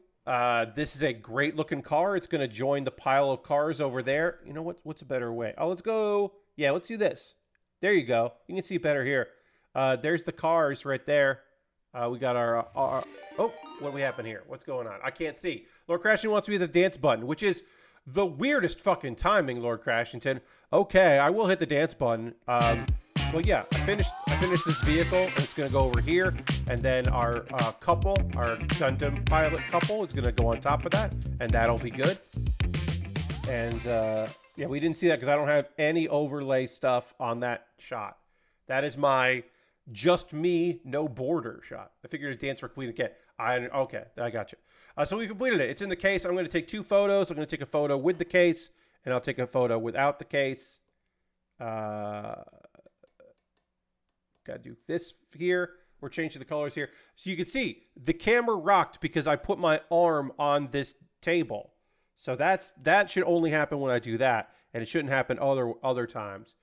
This is a great looking car. It's going to join the pile of cars over there. You know what's a better way? Oh, let's go. Yeah, let's do this. There you go. You can see better here. There's the cars right there. We got our oh, what do we happen here? What's going on? I can't see. Lord Crashington wants me to hit the dance button, which is the weirdest fucking timing, Lord Crashington. Okay, I will hit the dance button. Well, yeah, I finished this vehicle, and it's going to go over here, and then our couple, our Gundam pilot couple, is going to go on top of that, and that'll be good. And yeah, we didn't see that because I don't have any overlay stuff on that shot. That is my just me, no border shot. I figured a dance for Queen of Cat. Okay, I got you. So we completed it. It's in the case. I'm going to take 2 photos. I'm going to take a photo with the case, and I'll take a photo without the case. Got to do this here. We're changing the colors here. So you can see the camera rocked because I put my arm on this table. So that should only happen when I do that, and it shouldn't happen other times.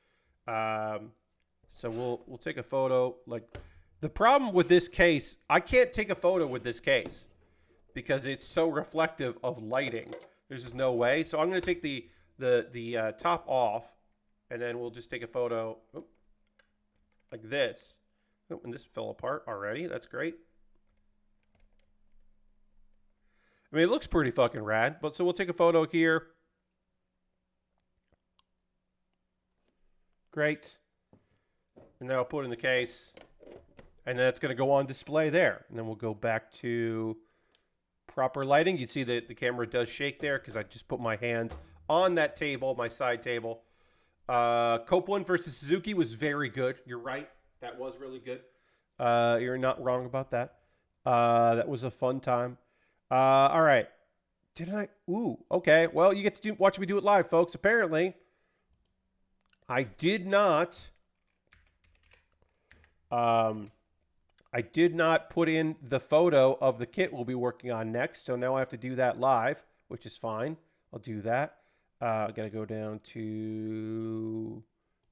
So we'll take a photo. Like, the problem with this case, I can't take a photo with this case because it's so reflective of lighting. There's just no way. So I'm going to take the top off, and then we'll just take a photo. Oop, like this. Oh, and this fell apart already. That's great. I mean, it looks pretty fucking rad. But so we'll take a photo here. Great. And then I'll put it in the case. And then it's going to go on display there. And then we'll go back to proper lighting. You see that the camera does shake there because I just put my hand on that table, my side table. Copeland versus Suzuki was very good. You're right. That was really good. You're not wrong about that. That was a fun time. All right. Did I? Ooh, okay. Well, you get to watch me do it live, folks. Apparently, I did not. I did not put in the photo of the kit we'll be working on next. So now I have to do that live, which is fine. I'll do that. I got to go down to,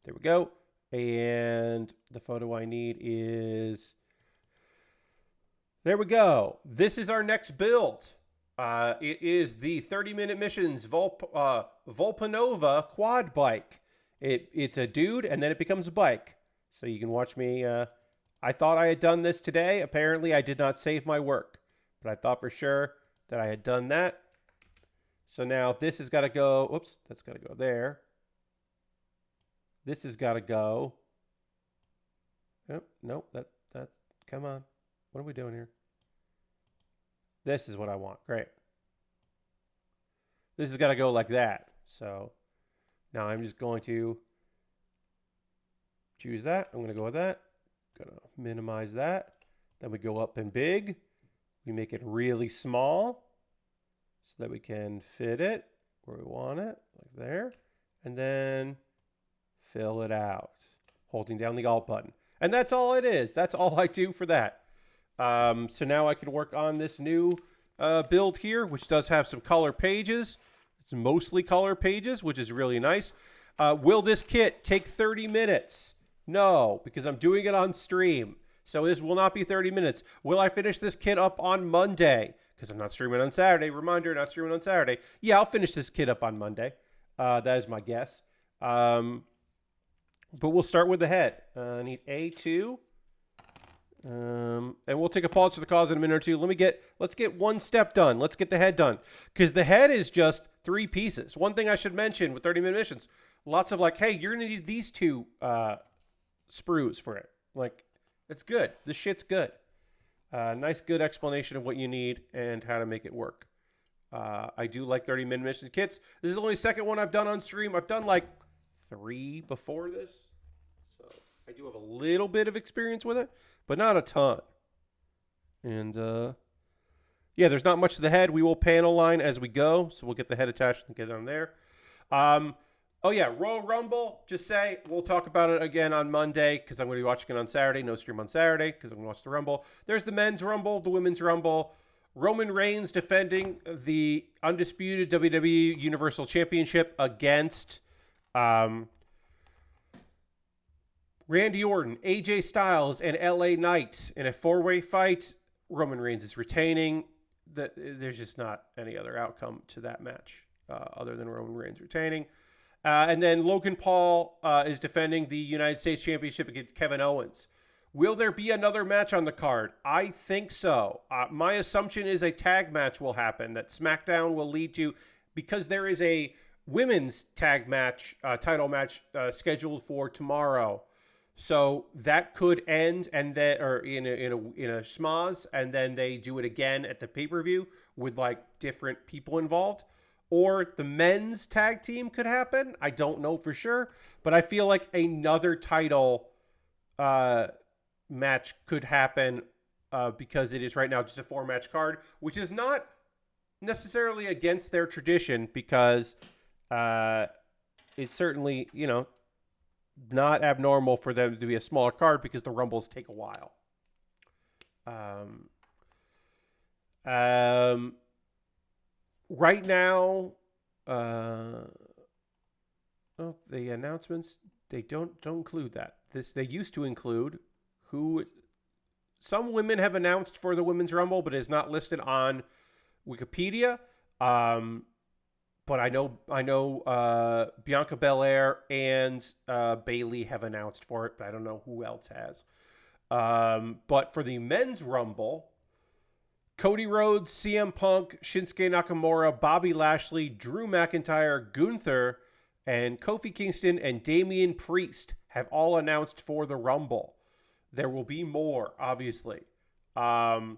there we go. And the photo I need is, there we go. This is our next build. It is the 30-minute missions Volpanova Quad Bike. It's a dude, and then it becomes a bike. So you can watch me. I thought I had done this today. Apparently, I did not save my work. But I thought for sure that I had done that. So now this has got to go. Whoops, that's got to go there. This has got to go. Oh, nope, that's, come on. What are we doing here? This is what I want. Great. This has got to go like that. So now I'm just going to choose that. I'm going to go with that. Going to minimize that. Then we go up in big. We make it really small so that we can fit it where we want it, like there. And then fill it out, holding down the Alt button. And that's all it is. That's all I do for that. So now I can work on this new build here, which does have some color pages. It's mostly color pages, which is really nice. Will this kit take 30 minutes? No, because I'm doing it on stream. So this will not be 30 minutes. Will I finish this kit up on Monday? Because I'm not streaming on Saturday. Reminder, not streaming on Saturday. Yeah, I'll finish this kit up on Monday. That is my guess. But we'll start with the head. I need A2. And we'll take a pause for the cause in a minute or two. Let's get one step done. Let's get the head done. Because the head is just 3 pieces. One thing I should mention with 30-minute missions, lots of like, hey, you're going to need these 2 sprues for it. Like, it's good. This shit's good. Nice, good explanation of what you need and how to make it work. I do like 30-minute mission kits. This is the only second one I've done on stream. I've done like 3 before this. So I do have a little bit of experience with it, but not a ton. And yeah, there's not much to the head. We will panel line as we go. So we'll get the head attached and get it on there. Oh yeah, Royal Rumble, just say, we'll talk about it again on Monday because I'm going to be watching it on Saturday. No stream on Saturday because I'm going to watch the Rumble. There's the men's Rumble, the women's Rumble. Roman Reigns defending the undisputed WWE Universal Championship against Randy Orton, AJ Styles, and LA Knight in a 4-way fight. Roman Reigns is retaining. there's just not any other outcome to that match other than Roman Reigns retaining. And then Logan Paul is defending the United States Championship against Kevin Owens. Will there be another match on the card? I think so. My assumption is a tag match will happen that SmackDown will lead to, because there is a women's tag match, title match scheduled for tomorrow. So that could end and then, or in a schmoz, and then they do it again at the pay-per-view with like different people involved. Or the men's tag team could happen. I don't know for sure, but I feel like another title match could happen because it is right now just a 4-match card, which is not necessarily against their tradition, because it's certainly, not abnormal for them to be a smaller card because the Rumbles take a while. Right now, the announcements, they don't include that. They used to include who some women have announced for the Women's Rumble, but is not listed on Wikipedia. But I know Bianca Belair and Bayley have announced for it, but I don't know who else has. But for the Men's Rumble, Cody Rhodes, CM Punk, Shinsuke Nakamura, Bobby Lashley, Drew McIntyre, Gunther, and Kofi Kingston and Damian Priest have all announced for the Rumble. There will be more, obviously. There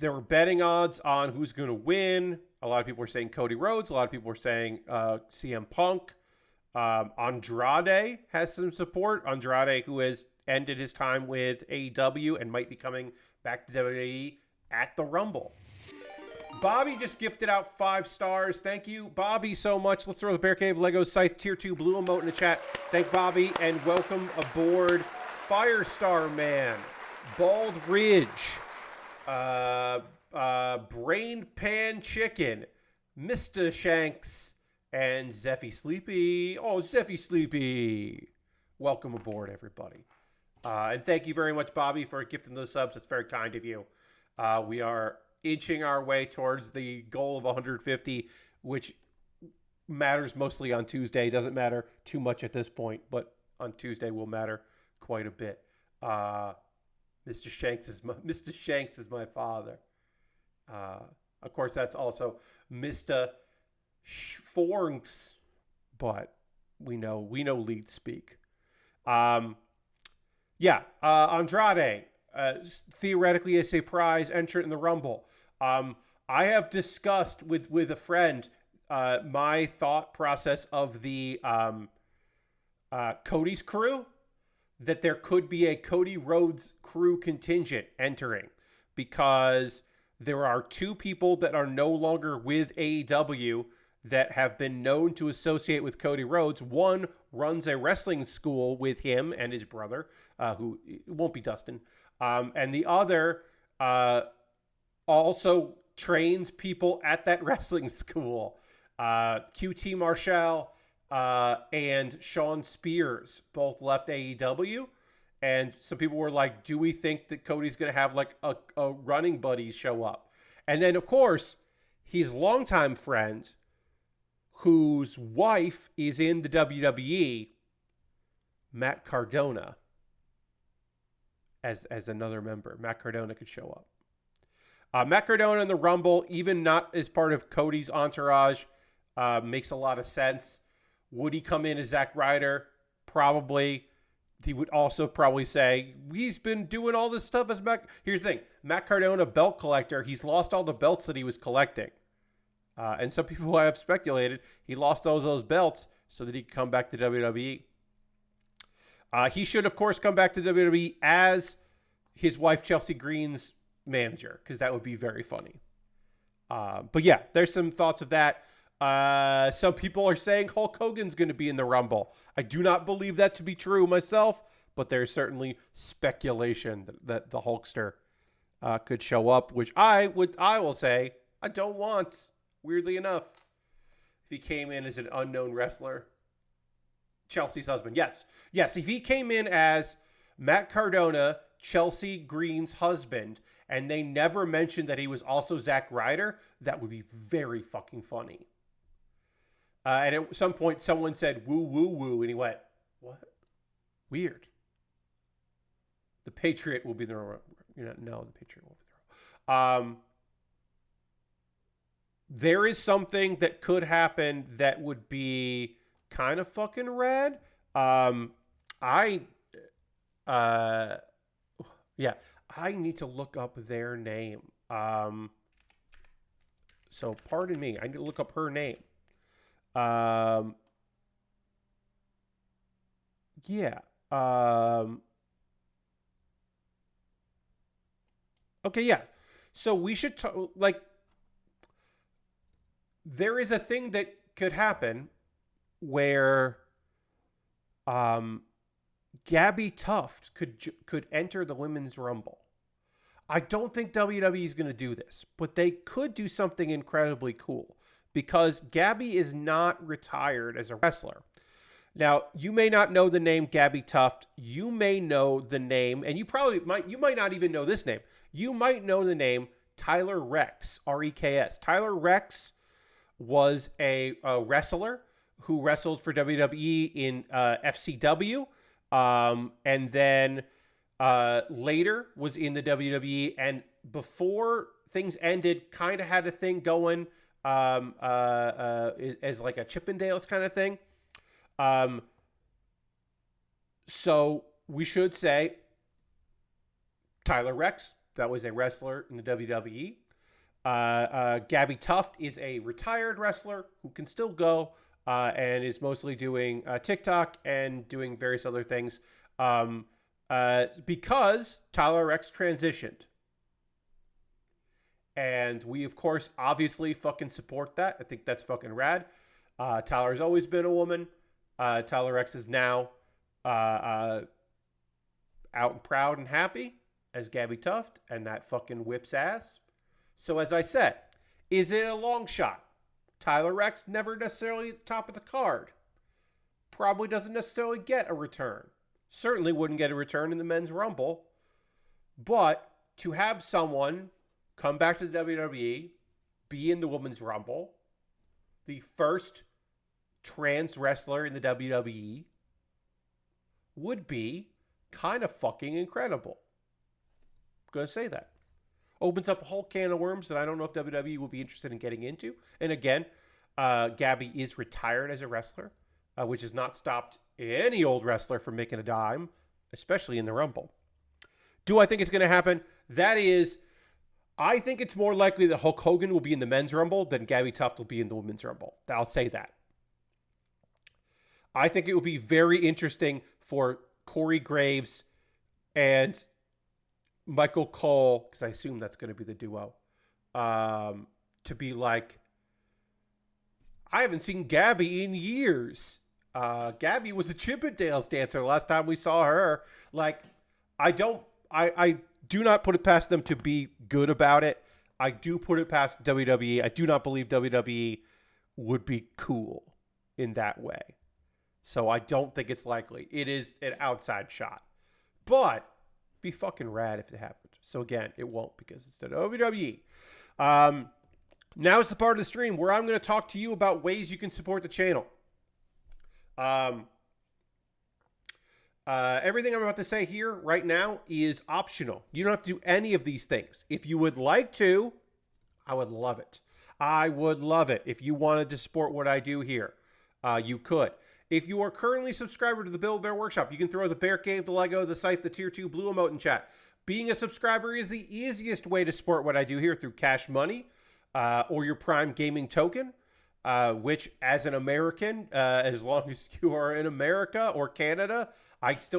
were betting odds on who's going to win. A lot of people were saying Cody Rhodes. A lot of people were saying CM Punk. Andrade has some support. Andrade, who has ended his time with AEW and might be coming back to WWE at the Rumble. Bobby just gifted out 5 stars. Thank you, Bobby, so much. Let's throw the Bear Cave Lego Scythe Tier 2 blue emote in the chat. Thank Bobby, and welcome aboard Firestar Man, Bald Ridge, Brain Pan Chicken, Mr. Shanks, and Zeffy Sleepy. Oh, Zeffy Sleepy. Welcome aboard, everybody. And thank you very much, Bobby, for gifting those subs. It's very kind of you. We are inching our way towards the goal of 150, which matters mostly on Tuesday. Doesn't matter too much at this point, but on Tuesday will matter quite a bit. Mr. Shanks is my father. Of course, that's also Mr. Fornks, but we know lead speak. Andrade, theoretically a surprise entrant in the Rumble. I have discussed with a friend my thought process of the Cody's crew, that there could be a Cody Rhodes crew contingent entering, because there are 2 people that are no longer with AEW that have been known to associate with Cody Rhodes. One runs a wrestling school with him and his brother, who won't be Dustin. And the other also trains people at that wrestling school. QT Marshall and Sean Spears both left AEW. And some people were like, do we think that Cody's going to have like a running buddy show up? And then, of course, his longtime friend, whose wife is in the WWE, Matt Cardona, as another member. Matt Cardona could show up. Matt Cardona in the Rumble, even not as part of Cody's entourage, makes a lot of sense. Would he come in as Zack Ryder? Probably. He would also probably say, he's been doing all this stuff as Matt. Here's the thing. Matt Cardona, belt collector. He's lost all the belts that he was collecting. And some people have speculated he lost those belts so that he could come back to WWE. He should, of course, come back to WWE as his wife Chelsea Green's manager, because that would be very funny. But yeah, there's some thoughts of that. Some people are saying Hulk Hogan's going to be in the Rumble. I do not believe that to be true myself, but there's certainly speculation that the Hulkster could show up, which I will say I don't want. Weirdly enough, if he came in as an unknown wrestler, Chelsea's husband. Yes. If he came in as Matt Cardona, Chelsea Green's husband, and they never mentioned that he was also Zack Ryder, that would be very fucking funny. And at some point, someone said, woo, woo, woo, and he went, what? Weird. The Patriot will be the... no, the Patriot won't be there. There is something that could happen that would be kind of fucking rad. I need to look up their name. So pardon me. I need to look up her name. Okay, yeah. So we should there is a thing that could happen where Gabby Tuft could enter the Women's Rumble. I don't think WWE is going to do this, but they could do something incredibly cool because Gabby is not retired as a wrestler. Now, you may not know the name Gabby Tuft. You may know the name, and you might not even know this name. You might know the name Tyler Rex, R-E-K-S. Tyler Rex was a wrestler who wrestled for WWE in FCW, and then later was in the WWE, and before things ended, kind of had a thing going as like a Chippendales kind of thing. So we should say Tyler Rex, that was a wrestler in the WWE. Gabby Tuft is a retired wrestler who can still go and is mostly doing TikTok and doing various other things because Tyler Rex transitioned. And we, of course, obviously fucking support that. I think that's fucking rad. Tyler's always been a woman. Tyler Rex is now out and proud and happy as Gabby Tuft, and that fucking whips ass. So as I said, is it a long shot? Tyler Rex never necessarily at the top of the card. Probably doesn't necessarily get a return. Certainly wouldn't get a return in the Men's Rumble. But to have someone come back to the WWE, be in the Women's Rumble, the first trans wrestler in the WWE, would be kind of fucking incredible. I'm going to say that. Opens up a whole can of worms that I don't know if WWE will be interested in getting into. And again, Gabby is retired as a wrestler, which has not stopped any old wrestler from making a dime, especially in the Rumble. Do I think it's going to happen? I think it's more likely that Hulk Hogan will be in the Men's Rumble than Gabby Tuft will be in the Women's Rumble. I'll say that. I think it will be very interesting for Corey Graves and Michael Cole, because I assume that's going to be the duo, to be like, I haven't seen Gabby in years. Gabby was a Chippendales dancer last time we saw her. Like, I do not put it past them to be good about it. I do put it past WWE. I do not believe WWE would be cool in that way. So I don't think it's likely. It is an outside shot. But be fucking rad if it happened. So again, it won't because it's the WWE. Now is the part of the stream where I'm going to talk to you about ways you can support the channel. Everything I'm about to say here right now is optional. You don't have to do any of these things. If you would like to, I would love it. I would love it. If you wanted to support what I do here, you could. If you are currently a subscriber to the Build Bear Workshop, you can throw the Bear Cave, the Lego, the site, the Tier 2 Blue Emote in chat. Being a subscriber is the easiest way to support what I do here through Cash Money or your Prime Gaming token, which as an American, as long as you are in America or Canada,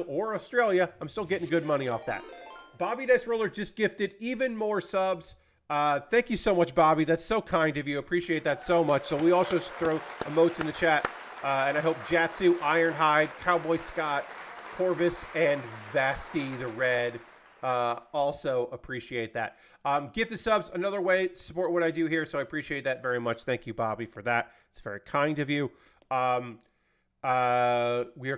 or Australia, I'm still getting good money off that. Bobby Dice Roller just gifted even more subs. Thank you so much, Bobby. That's so kind of you. Appreciate that so much. So we also throw emotes in the chat. And I hope Jatsu, Ironhide, Cowboy Scott, Corvus, and Vasky the Red also appreciate that. Gifted subs, another way to support what I do here, so I appreciate that very much. Thank you, Bobby, for that. It's very kind of you. We are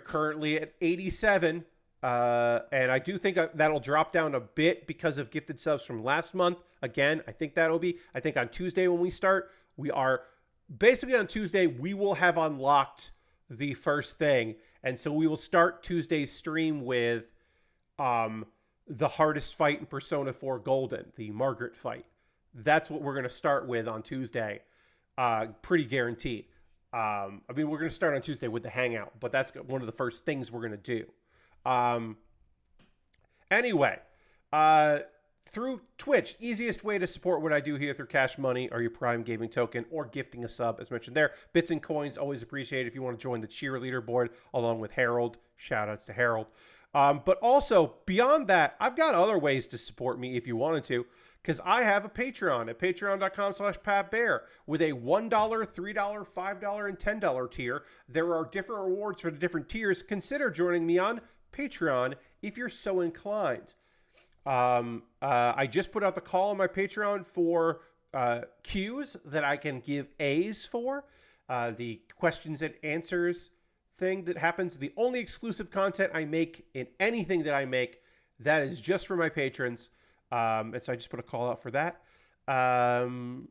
currently at 87 And I do think that'll drop down a bit because of gifted subs from last month. Again, I think I think on Tuesday when we start, we are basically on Tuesday, we will have unlocked the first thing. And so we will start Tuesday's stream with the hardest fight in Persona 4 Golden, the Margaret fight. That's what we're going to start with on Tuesday. Pretty guaranteed. I mean, we're going to start on Tuesday with the Hangout, but that's one of the first things we're going to do. Anyway, through Twitch, easiest way to support what I do here through Cash Money or your Prime Gaming token or gifting a sub, as mentioned there. Bits and coins, always appreciated if you want to join the cheerleader board along with Harold. Shout outs to Harold. But also, beyond that, I've got other ways to support me if you wanted to, because I have a Patreon at patreon.com/PatBear with a $1, $3, $5, and $10 tier. There are different rewards for the different tiers. Consider joining me on Patreon if you're so inclined. I just put out the call on my Patreon for Qs that I can give A's for. The questions and answers thing that happens. The only exclusive content I make in anything that I make, that is just for my patrons. And so I just put a call out for that. And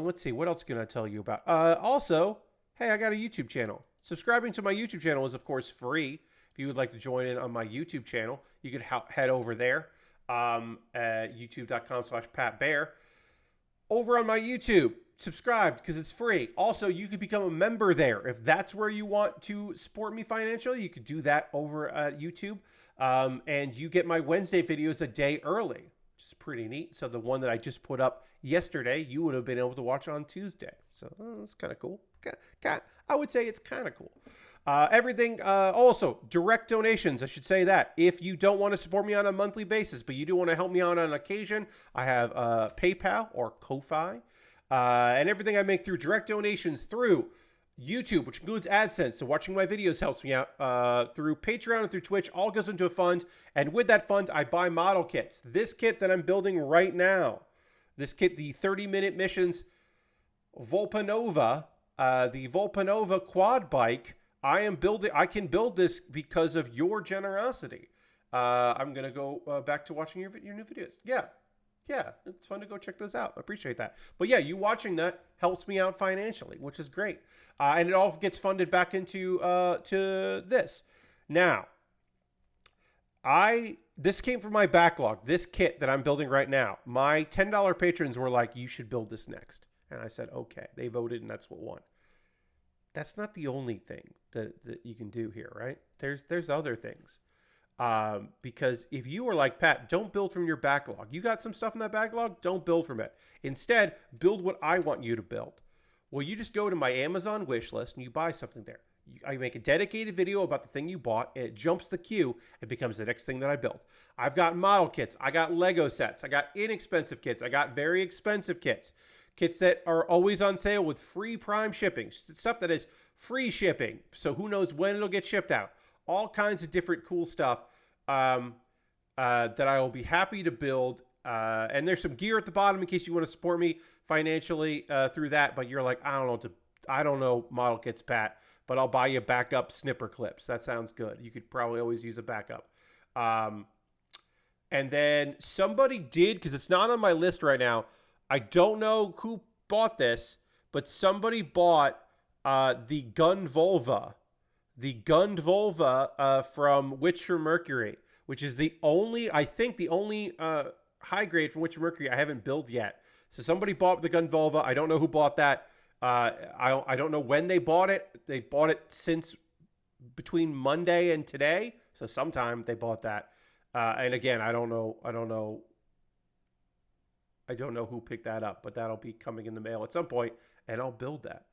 let's see, what else can I tell you about? Also, hey, I got a YouTube channel. Subscribing to my YouTube channel is, of course, free. If you would like to join in on my YouTube channel, you could head over there at youtube.com/PatBear. Over on my YouTube, subscribe because it's free. Also, you could become a member there. If that's where you want to support me financially, you could do that over at YouTube. And you get my Wednesday videos a day early, which is pretty neat. So the one that I just put up yesterday, you would have been able to watch on Tuesday. So that's kind of cool. I would say it's kind of cool. Everything, also direct donations. I should say that if you don't want to support me on a monthly basis, but you do want to help me out on an occasion, I have PayPal or Ko-Fi, and everything I make through direct donations through YouTube, which includes AdSense. So watching my videos helps me out, through Patreon and through Twitch, all goes into a fund. And with that fund, I buy model kits. This kit that I'm building right now, this kit, the 30-minute missions Volpanova, the Volpanova Quad Bike, I can build this because of your generosity. I'm going to go back to watching your new videos. Yeah, it's fun to go check those out. I appreciate that. But yeah, you watching that helps me out financially, which is great. And it all gets funded back into to this. Now, this came from my backlog. This kit that I'm building right now. My $10 patrons were like, you should build this next. And I said, okay. They voted, and that's what won. That's not the only thing that you can do here, right? There's other things. Because if you were like, Pat, don't build from your backlog. You got some stuff in that backlog, don't build from it. Instead, build what I want you to build. Well, you just go to my Amazon wish list and you buy something there. I make a dedicated video about the thing you bought, and it jumps the queue and becomes the next thing that I built. I've got model kits. I got Lego sets. I got inexpensive kits. I got very expensive kits. Kits that are always on sale with free Prime shipping. Stuff that is free shipping. So who knows when it'll get shipped out. All kinds of different cool stuff that I will be happy to build. And there's some gear at the bottom in case you want to support me financially through that. But you're like, I don't know model kits, Pat. But I'll buy you backup snipper clips. That sounds good. You could probably always use a backup. And then somebody did, because it's not on my list right now. I don't know who bought this, but somebody bought the Gunned Volva. The Gunned Volva from Witcher Mercury, which is the only high grade from Witcher Mercury I haven't built yet. So somebody bought the Gunned Volva. I don't know who bought that. I don't know when they bought it. They bought it since between Monday and today. So sometime they bought that. And again, I don't know who picked that up, but that'll be coming in the mail at some point, and I'll build that.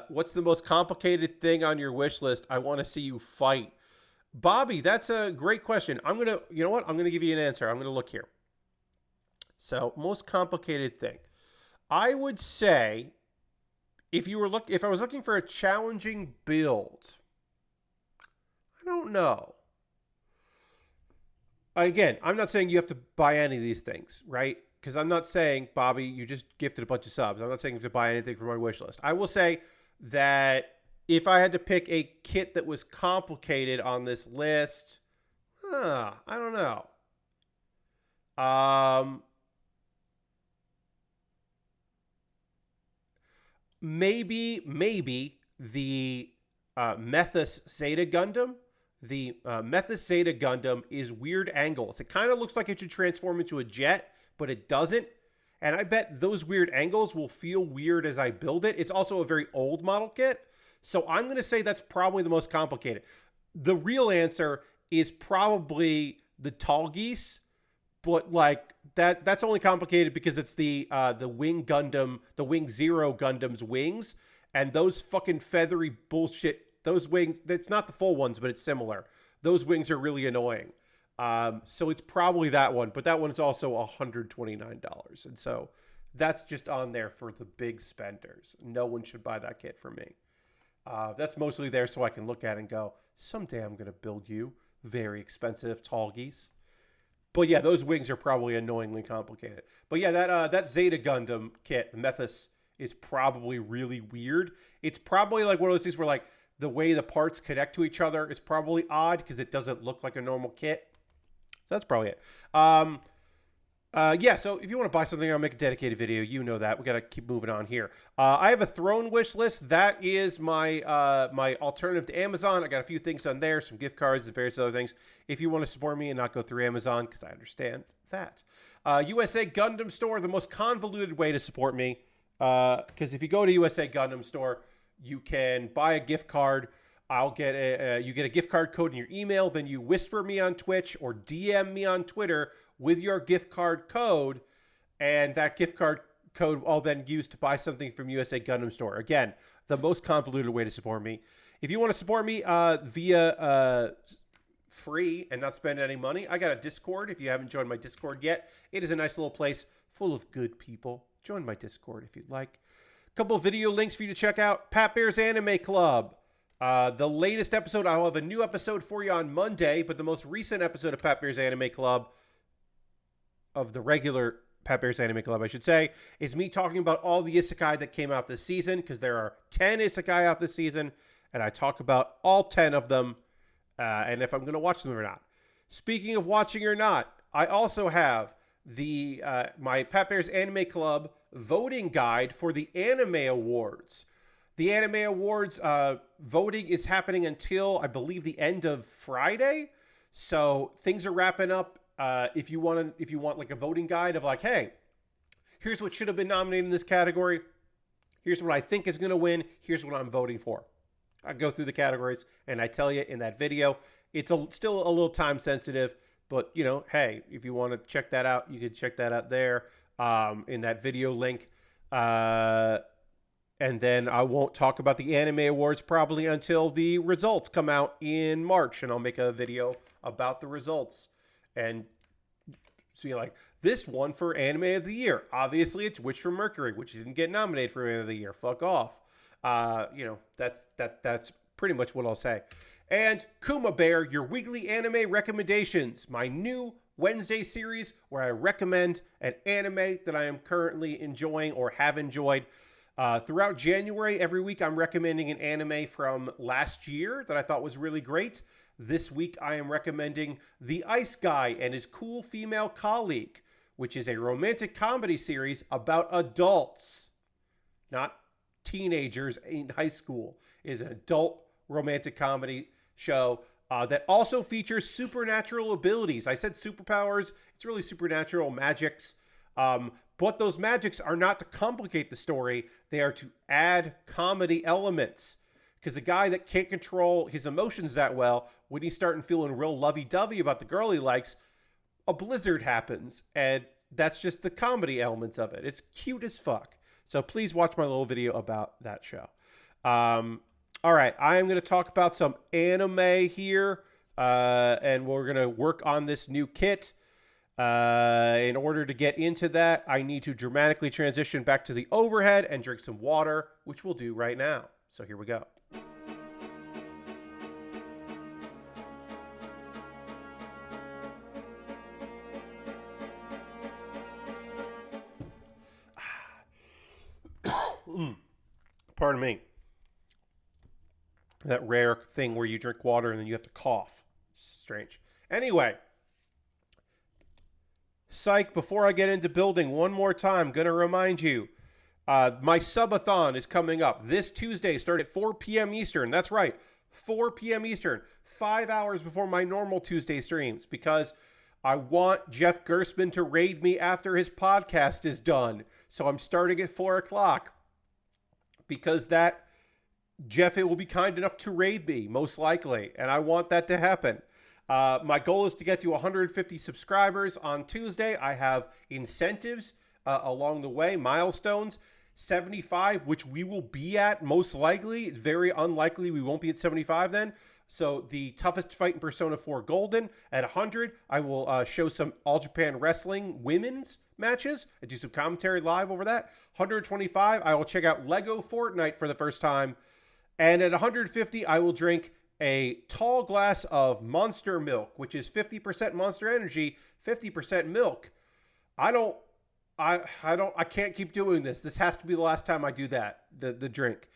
What's the most complicated thing on your wish list? I want to see you fight. Bobby, that's a great question. You know what? I'm going to give you an answer. I'm going to look here. So, most complicated thing. I would say, if I was looking for a challenging build, I don't know. Again, I'm not saying you have to buy any of these things, right? Because I'm not saying, Bobby, you just gifted a bunch of subs. I'm not saying you have to buy anything from my wish list. I will say that if I had to pick a kit that was complicated on this list, I don't know. Maybe the Methus Zeta Gundam. The Methus Zeta Gundam is weird angles. It kind of looks like it should transform into a jet, but it doesn't. And I bet those weird angles will feel weird as I build it. It's also a very old model kit. So I'm going to say that's probably the most complicated. The real answer is probably the Tall Geese, but like that's only complicated because it's the Wing Gundam, the Wing Zero Gundam's wings, and those fucking feathery bullshit. Those wings, it's not the full ones, but it's similar. Those wings are really annoying. So it's probably that one, but that one is also $129. And so that's just on there for the big spenders. No one should buy that kit from me. That's mostly there so I can look at it and go, someday I'm going to build you very expensive Tall Geese. But yeah, those wings are probably annoyingly complicated. But yeah, that Zeta Gundam kit, the Methus, is probably really weird. It's probably like one of those things where like the way the parts connect to each other is probably odd because it doesn't look like a normal kit. So that's probably it. Yeah, so if you want to buy something, I'll make a dedicated video. You know that. We got to keep moving on here. I have a throne wish list. That is my my alternative to Amazon. I got a few things on there, some gift cards and various other things. If you want to support me and not go through Amazon, because I understand that. USA Gundam Store, the most convoluted way to support me. Because if you go to USA Gundam Store, you can buy a gift card. I'll get you get a gift card code in your email. Then you whisper me on Twitch or DM me on Twitter with your gift card code, and that gift card code I'll then use to buy something from USA Gundam Store. Again, the most convoluted way to support me. If you want to support me via free and not spend any money, I got a Discord. If you haven't joined my Discord yet, it is a nice little place full of good people. Join my Discord if you'd like. A couple of video links for you to check out. Pat Bear's Anime Club. The latest episode, I'll have a new episode for you on Monday, but the most recent episode of Pat Bear's Anime Club, of the regular Pat Bear's Anime Club, I should say, is me talking about all the isekai that came out this season, because there are 10 isekai out this season, and I talk about all 10 of them, and if I'm going to watch them or not. Speaking of watching or not, I also have the my Pat Bear's Anime Club voting guide for the Anime Awards. The Anime Awards voting is happening until, I believe, the end of Friday. So things are wrapping up. If you want like a voting guide of like, hey, here's what should have been nominated in this category. Here's what I think is going to win. Here's what I'm voting for. I go through the categories and I tell you in that video. It's still a little time sensitive, but you know, hey, if you want to check that out, you can check that out there in that video link. And then I won't talk about the Anime Awards probably until the results come out in March, and I'll make a video about the results. And so you're like, this one for Anime of the Year. Obviously, it's Witch from Mercury, which didn't get nominated for Anime of the Year. Fuck off. You know, that's pretty much what I'll say. And Kuma Bear, your weekly anime recommendations. My new Wednesday series where I recommend an anime that I am currently enjoying or have enjoyed. Throughout January, every week I'm recommending an anime from last year that I thought was really great. This week I am recommending The Ice Guy and His Cool Female Colleague, which is a romantic comedy series about adults, not teenagers in high school. It is an adult romantic comedy show that also features supernatural abilities. I said superpowers. It's really supernatural magics. But those magics are not to complicate the story. They are to add comedy elements. Because a guy that can't control his emotions that well, when he's starting feeling real lovey-dovey about the girl he likes, a blizzard happens. And that's just the comedy elements of it. It's cute as fuck. So please watch my little video about that show. All right, I am going to talk about some anime here. And we're going to work on this new kit. In order to get into that, I need to dramatically transition back to the overhead and drink some water, which we'll do right now. So here we go. Pardon me. That rare thing where you drink water and then you have to cough. Strange. Anyway, psych, before I get into building one more time, going to remind you, my subathon is coming up this Tuesday, start at 4 p.m. Eastern. That's right, 4 p.m. Eastern, 5 hours before my normal Tuesday streams, because I want Jeff Gerstmann to raid me after his podcast is done. So I'm starting at 4 o'clock because Jeff, it will be kind enough to raid me, most likely, and I want that to happen. My goal is to get to 150 subscribers on Tuesday. I have incentives along the way, milestones. 75, which we will be at most likely. Very unlikely we won't be at 75 then. So the toughest fight in Persona 4 Golden. At 100, I will show some All Japan Wrestling women's matches. I do some commentary live over that. 125, I will check out Lego Fortnite for the first time. And at 150, I will drink a tall glass of Monster Milk, which is 50% Monster Energy, 50% milk. I can't keep doing this. This has to be the last time I do that, the drink.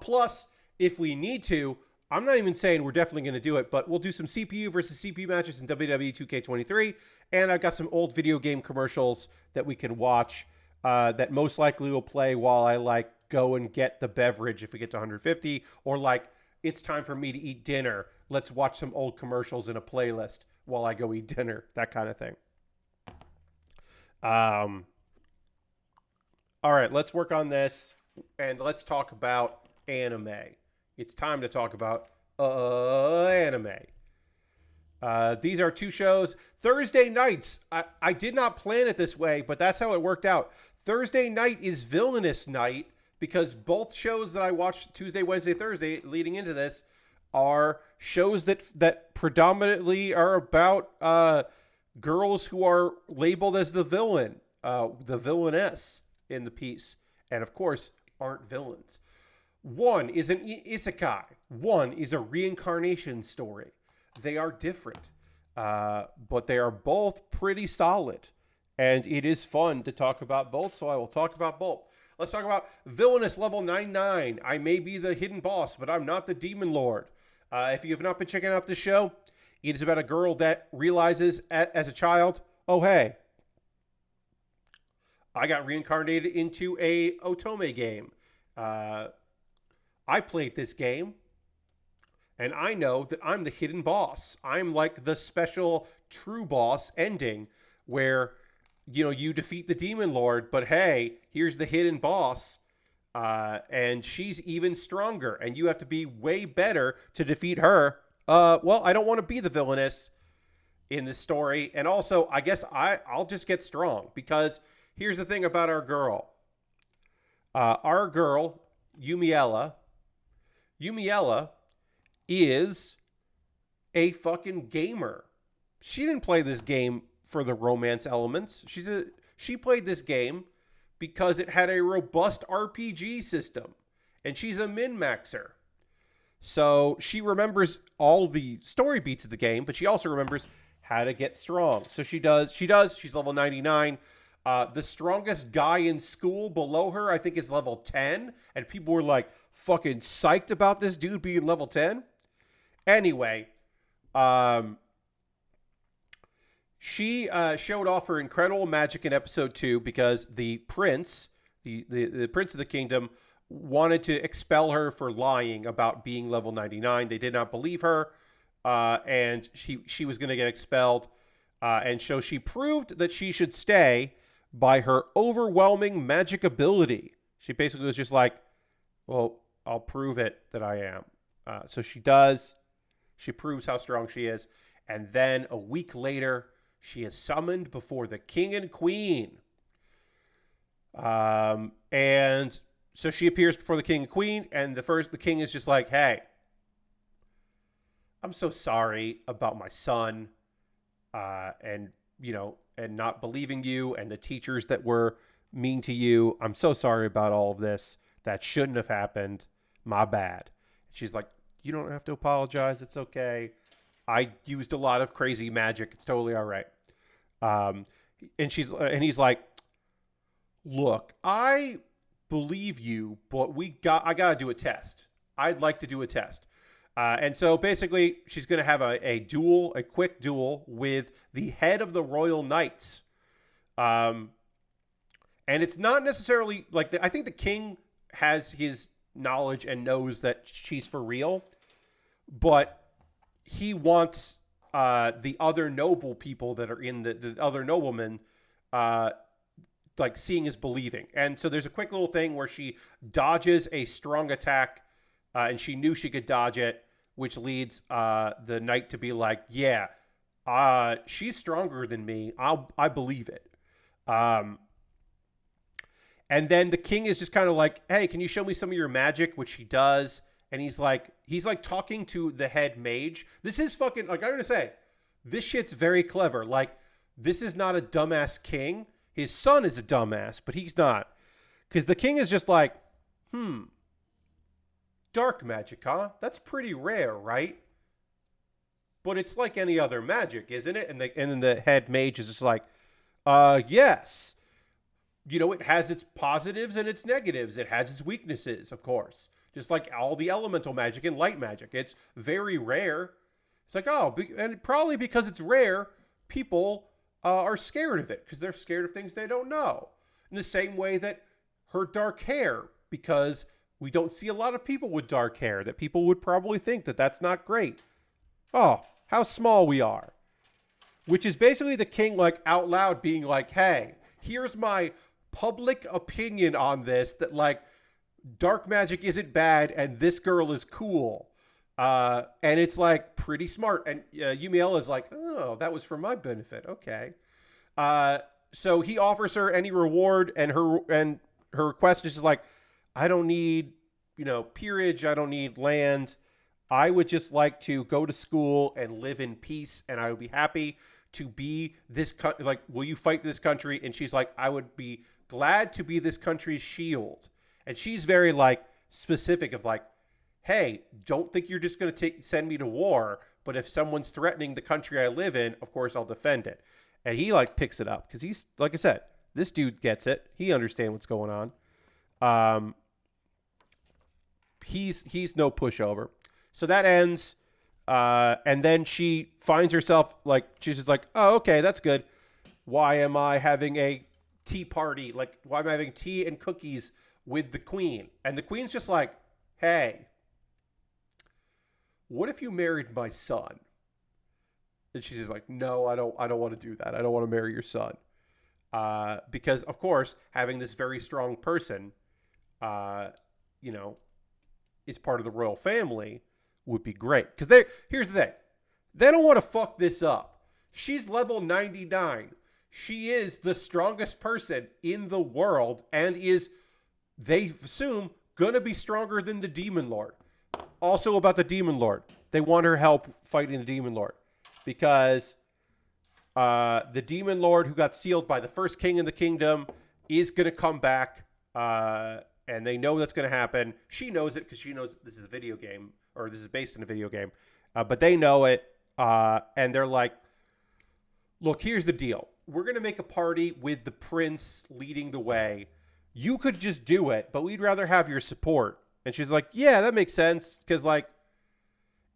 Plus, if we need to, I'm not even saying we're definitely going to do it, but we'll do some CPU versus CPU matches in WWE 2K23. And I've got some old video game commercials that we can watch that most likely will play while I go and get the beverage if we get to 150, or it's time for me to eat dinner. Let's watch some old commercials in a playlist while I go eat dinner, that kind of thing. All right, let's work on this, and let's talk about anime. It's time to talk about anime. These are two shows. Thursday nights, I did not plan it this way, but that's how it worked out. Thursday night is Villainess night, because both shows that I watched Tuesday, Wednesday, Thursday leading into this are shows that predominantly are about girls who are labeled as the villain, the villainess in the piece, and of course aren't villains. One is an isekai. One is a reincarnation story. They are different, but they are both pretty solid, and it is fun to talk about both, so I will talk about both. Let's talk about Villainous Level 99. I may be the hidden boss, but I'm not the demon lord. If you have not been checking out this show, it is about a girl that realizes as a child, oh hey, I got reincarnated into a Otome game. I played this game, and I know that I'm the hidden boss. I'm like the special true boss ending where, you defeat the demon lord, but hey, here's the hidden boss, and she's even stronger, and you have to be way better to defeat her. Well, I don't want to be the villainess in this story, and also, I guess I'll just get strong, because here's the thing about our girl. Yumiella, is a fucking gamer. She didn't play this game for the romance elements. She played this game because it had a robust RPG system, and she's a min-maxer. So she remembers all the story beats of the game, but she also remembers how to get strong. So she does. She's level 99. The strongest guy in school below her, I think, is level 10. And people were fucking psyched about this dude being level 10. Anyway, she showed off her incredible magic in episode 2 because the prince, the prince of the kingdom, wanted to expel her for lying about being level 99. They did not believe her, and she was going to get expelled. And so she proved that she should stay by her overwhelming magic ability. She basically was just like, well, I'll prove it that I am. So she does. She proves how strong she is. And then a week later, she is summoned before the king and queen. And so she appears before the king and queen. And the king is just like, hey, I'm so sorry about my son. And not believing you and the teachers that were mean to you. I'm so sorry about all of this. That shouldn't have happened. My bad. She's like, you don't have to apologize. It's okay. I used a lot of crazy magic. It's totally all right. And he's like, look, I believe you, but I got to do a test. I'd like to do a test. And so basically, she's going to have a quick duel with the head of the Royal Knights. And it's not necessarily like I think the king has his knowledge and knows that she's for real, but he wants the other noble people that are in the other noblemen, like seeing is believing. And so there's a quick little thing where she dodges a strong attack, and she knew she could dodge it, which leads the knight to be like, yeah, she's stronger than me. I believe it. And then the king is just kind of like, hey, can you show me some of your magic? Which he does. And he's like talking to the head mage. This is fucking, like, I'm going to say, this shit's very clever. Like, this is not a dumbass king. His son is a dumbass, but he's not. Because the king is just like, dark magic, huh? That's pretty rare, right? But it's like any other magic, isn't it? And then the head mage is just like, yes. You know, it has its positives and its negatives. It has its weaknesses, of course. Just like all the elemental magic and light magic. It's very rare. It's like, and probably because it's rare, people are scared of it because they're scared of things they don't know. In the same way that her dark hair, because we don't see a lot of people with dark hair, that people would probably think that that's not great. Oh, how small we are. Which is basically the king, like, out loud being like, hey, here's my public opinion on this, that, like, dark magic isn't bad and this girl is cool. And it's, like, pretty smart. And Yumiella is like, oh, that was for my benefit. Okay. So he offers her any reward, and her request is just like, I don't need, peerage. I don't need land. I would just like to go to school and live in peace, and I would be happy to be this like, will you fight this country? And she's like, I would be glad to be this country's shield. And she's very, like, specific of like, hey, don't think you're just going to send me to war, but if someone's threatening the country I live in, of course I'll defend it. And he, like, picks it up because he's, like I said, this dude gets it. He understands what's going on. He's no pushover. So that ends. And then she finds herself, like, she's just like, oh, okay, that's good. Why am I having a tea party? Like, why am I having tea and cookies with the queen? And the queen's just like, hey, what if you married my son? And she's just like, no, I don't want to do that. I don't want to marry your son. Because, of course, having this very strong person, is part of the royal family would be great. Because here's the thing. They don't want to fuck this up. She's level 99. She is the strongest person in the world and is, they assume, going to be stronger than the Demon Lord. Also about the Demon Lord. They want her help fighting the Demon Lord. Because the Demon Lord who got sealed by the first king in the kingdom is going to come back. And they know that's going to happen. She knows it because she knows this is a video game, or this is based in a video game. But they know it. And they're like, look, here's the deal. We're going to make a party with the prince leading the way. You could just do it, but we'd rather have your support. And she's like, yeah, that makes sense. Because, like,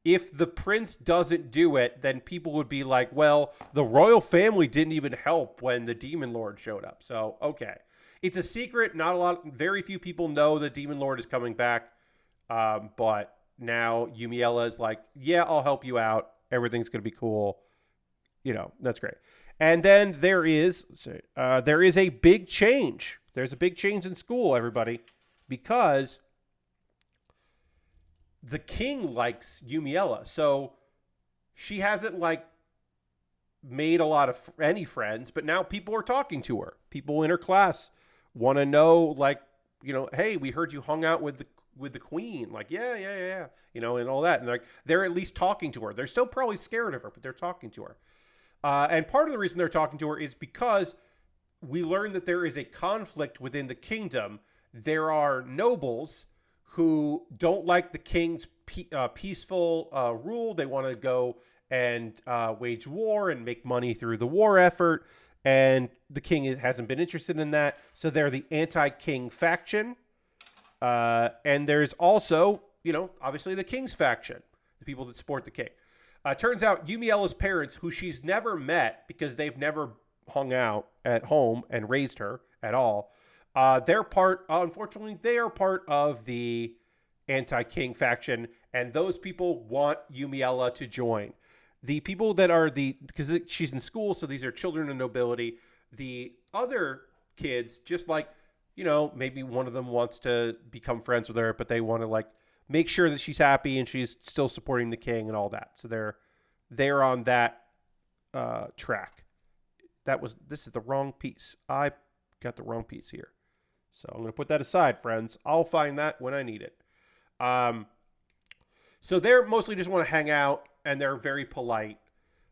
if the prince doesn't do it, then people would be like, well, the royal family didn't even help when the Demon Lord showed up. So, okay. It's a secret. Very few people know the Demon Lord is coming back. But now Yumiella is like, yeah, I'll help you out. Everything's going to be cool. That's great. And then there is a big change. There's a big change in school, everybody, because the king likes Yumiella. So she hasn't, like, made a lot of any friends, but now people are talking to her. People in her class want to know, like, hey, we heard you hung out with the queen. Like, yeah. And all that. And, like, they're at least talking to her. They're still probably scared of her, but they're talking to her. And part of the reason they're talking to her is because we learned that there is a conflict within the kingdom. There are nobles who don't like the king's peaceful rule. They want to go and wage war and make money through the war effort. And the king hasn't been interested in that. So they're the anti-king faction. And there's also, obviously the king's faction. people that support the king. Turns out Yumiella's parents, who she's never met because they've never hung out at home and raised her at all, unfortunately, they are part of the anti-king faction, and those people want Yumiella to join. The people that are because she's in school, so these are children of nobility. The other kids, just like, maybe one of them wants to become friends with her, but they want to like make sure that she's happy and she's still supporting the king and all that. So they're on that track. This is the wrong piece. I got the wrong piece here. So I'm going to put that aside, friends. I'll find that when I need it. So they're mostly just want to hang out, and they're very polite.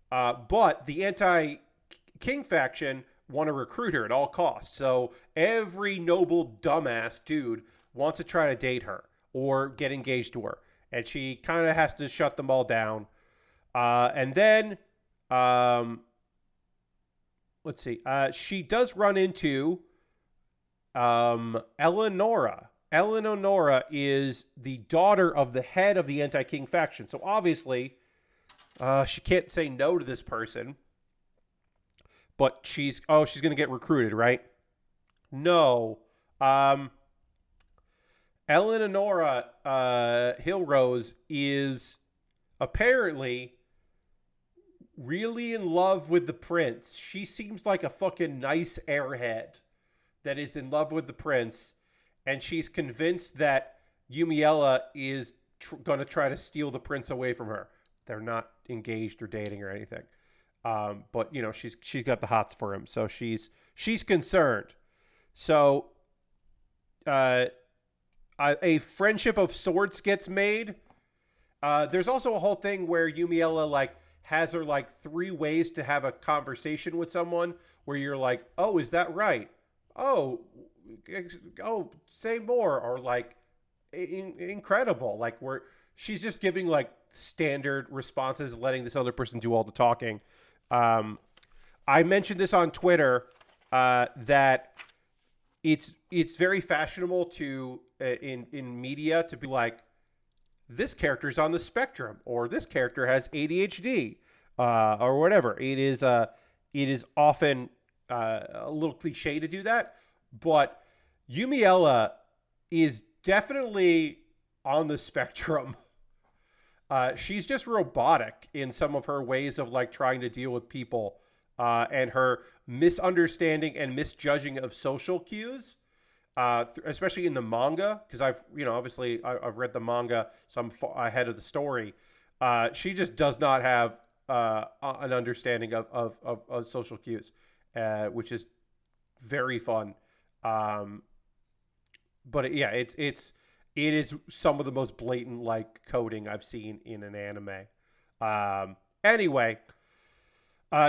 But the anti-king faction want to recruit her at all costs. So every noble dumbass dude wants to try to date her or get engaged to her. And she kind of has to shut them all down. And then, let's see. She does run into Eleonora. Eleonora is the daughter of the head of the anti-king faction. So obviously, she can't say no to this person. But she's going to get recruited, right? No. Eleonora Hillrose is apparently really in love with the prince. She seems like a fucking nice airhead that is in love with the prince. And she's convinced that Yumiella is going to try to steal the prince away from her. They're not engaged or dating or anything. But she's got the hots for him, so she's concerned. So, a friendship of sorts gets made. There's also a whole thing where Yumiella like has her like 3 ways to have a conversation with someone, where you're like, oh, is that right? Oh, say more, or like incredible, like where she's just giving like standard responses, letting this other person do all the talking. I mentioned this on Twitter, that it's very fashionable to in media to be like, this character's on the spectrum, or this character has ADHD, or whatever. It is often a little cliche to do that, but Yumiella is definitely on the spectrum. She's just robotic in some of her ways of like trying to deal with people, and her misunderstanding and misjudging of social cues, especially in the manga, because I've read the manga, so I'm ahead of the story. She just does not have an understanding of social cues, which is very fun. But yeah, it is some of the most blatant like coding I've seen in an anime. Anyway,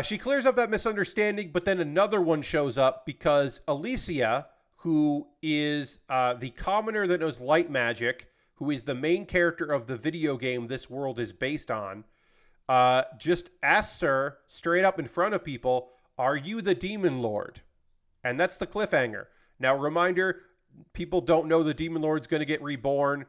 she clears up that misunderstanding, but then another one shows up because Alicia, who is the commoner that knows light magic, who is the main character of the video game this world is based on, just asks her straight up in front of people, "Are you the Demon Lord?" And that's the cliffhanger. Now, reminder, people don't know the Demon Lord's going to get reborn.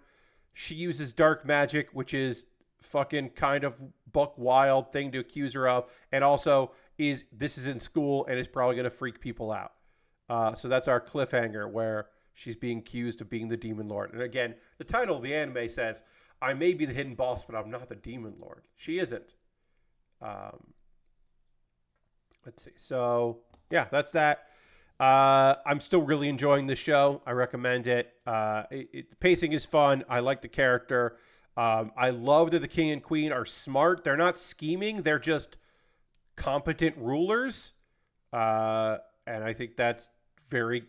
She uses dark magic, which is fucking kind of buck wild thing to accuse her of. And also, this is in school and is probably going to freak people out. So that's our cliffhanger, where she's being accused of being the Demon Lord. And again, the title of the anime says, I may be the hidden boss, but I'm not the Demon Lord. She isn't. Let's see. So, yeah, that's that. I'm still really enjoying the show. I recommend it. The pacing is fun. I like the character. I love that the king and queen are smart. They're not scheming. They're just competent rulers. And I think that's very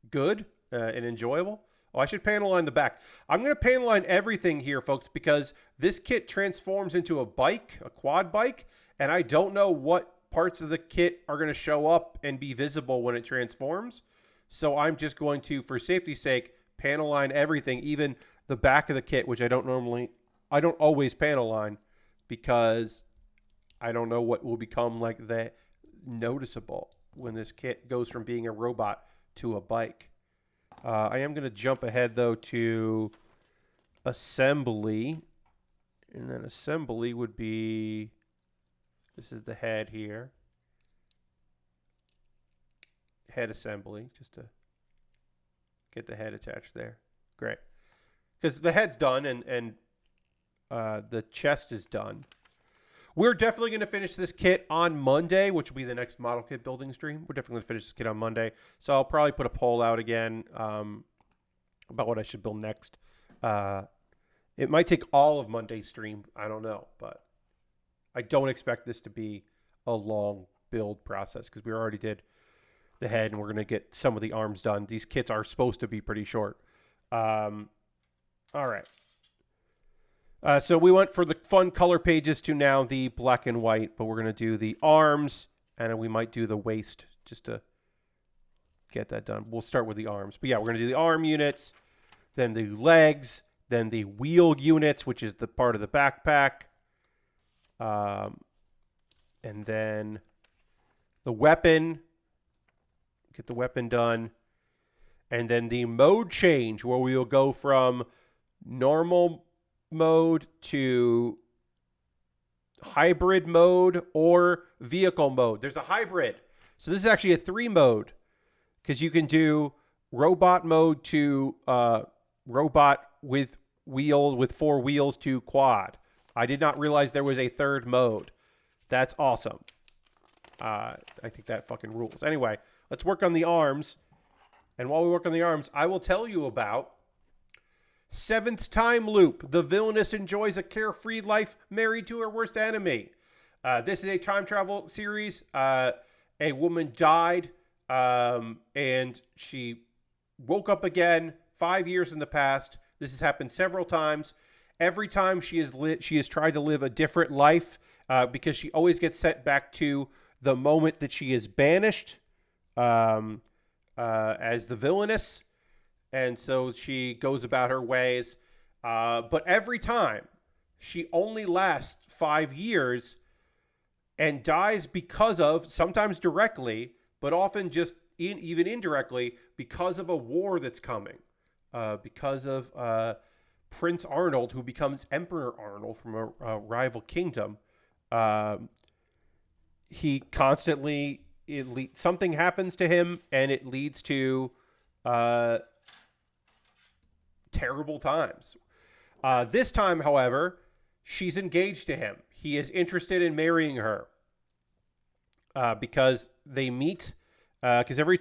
good and enjoyable. Oh, I should panel line the back. I'm going to panel line everything here, folks, because this kit transforms into a bike, a quad bike, and I don't know what parts of the kit are going to show up and be visible when it transforms. So I'm just going to, for safety's sake, panel line everything, even the back of the kit, which I don't always panel line, because I don't know what will become like the noticeable when this kit goes from being a robot to a bike. I am going to jump ahead though to assembly, And then assembly would be, this is the head here. Head assembly, just to get the head attached there. Great. Because the head's done and the chest is done. We're definitely going to finish this kit on Monday, which will be the next model kit building stream. We're definitely going to finish this kit on Monday. So I'll probably put a poll out again about what I should build next. It might take all of Monday's stream. I don't know. But I don't expect this to be a long build process because we already did the head and we're going to get some of the arms done. These kits are supposed to be pretty short. All right. So we went for the fun color pages to now the black and white, but we're going to do the arms and we might do the waist just to get that done. We'll start with the arms. But yeah, we're going to do the arm units, then the legs, then the wheel units, which is the part of the backpack. And then the weapon. Get the weapon done. And then the mode change, where we will go from normal mode to hybrid mode or vehicle mode. There's a hybrid. So this is actually a 3 mode because you can do robot mode to robot with 4 wheels to quad. I did not realize there was a 3rd mode. That's awesome. I think that fucking rules. Anyway, let's work on the arms. And while we work on the arms, I will tell you about 7th Time Loop. The Villainess enjoys a carefree life married to her worst enemy. This is a time travel series. A woman died and she woke up again 5 years in the past. This has happened several times. Every time she has tried to live a different life because she always gets sent back to the moment that she is banished as the Villainess. And so she goes about her ways. But every time, she only lasts 5 years and dies because of, sometimes directly, but often just even indirectly, because of a war that's coming. Because of Prince Arnold, who becomes Emperor Arnold from a rival kingdom. He constantly, something happens to him, and it leads to terrible times. This time, however, she's engaged to him. He is interested in marrying her because they meet. Because every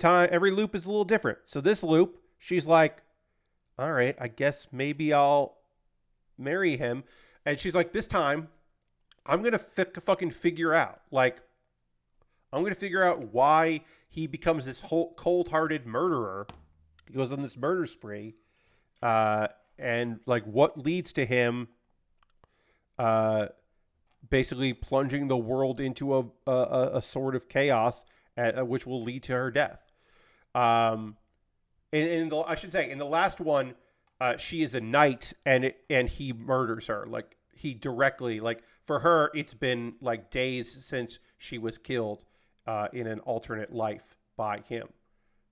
loop is a little different. So this loop, she's like, all right, I guess maybe I'll marry him. And she's like, this time, I'm going to fucking figure out. Like, I'm going to figure out why he becomes this whole cold-hearted murderer. He goes on this murder spree. And, like, what leads to him basically plunging the world into a sort of chaos, which will lead to her death. I should say, in the last one, she is a knight, and he murders her. Like, he directly, like, for her, it's been, like, days since she was killed in an alternate life by him.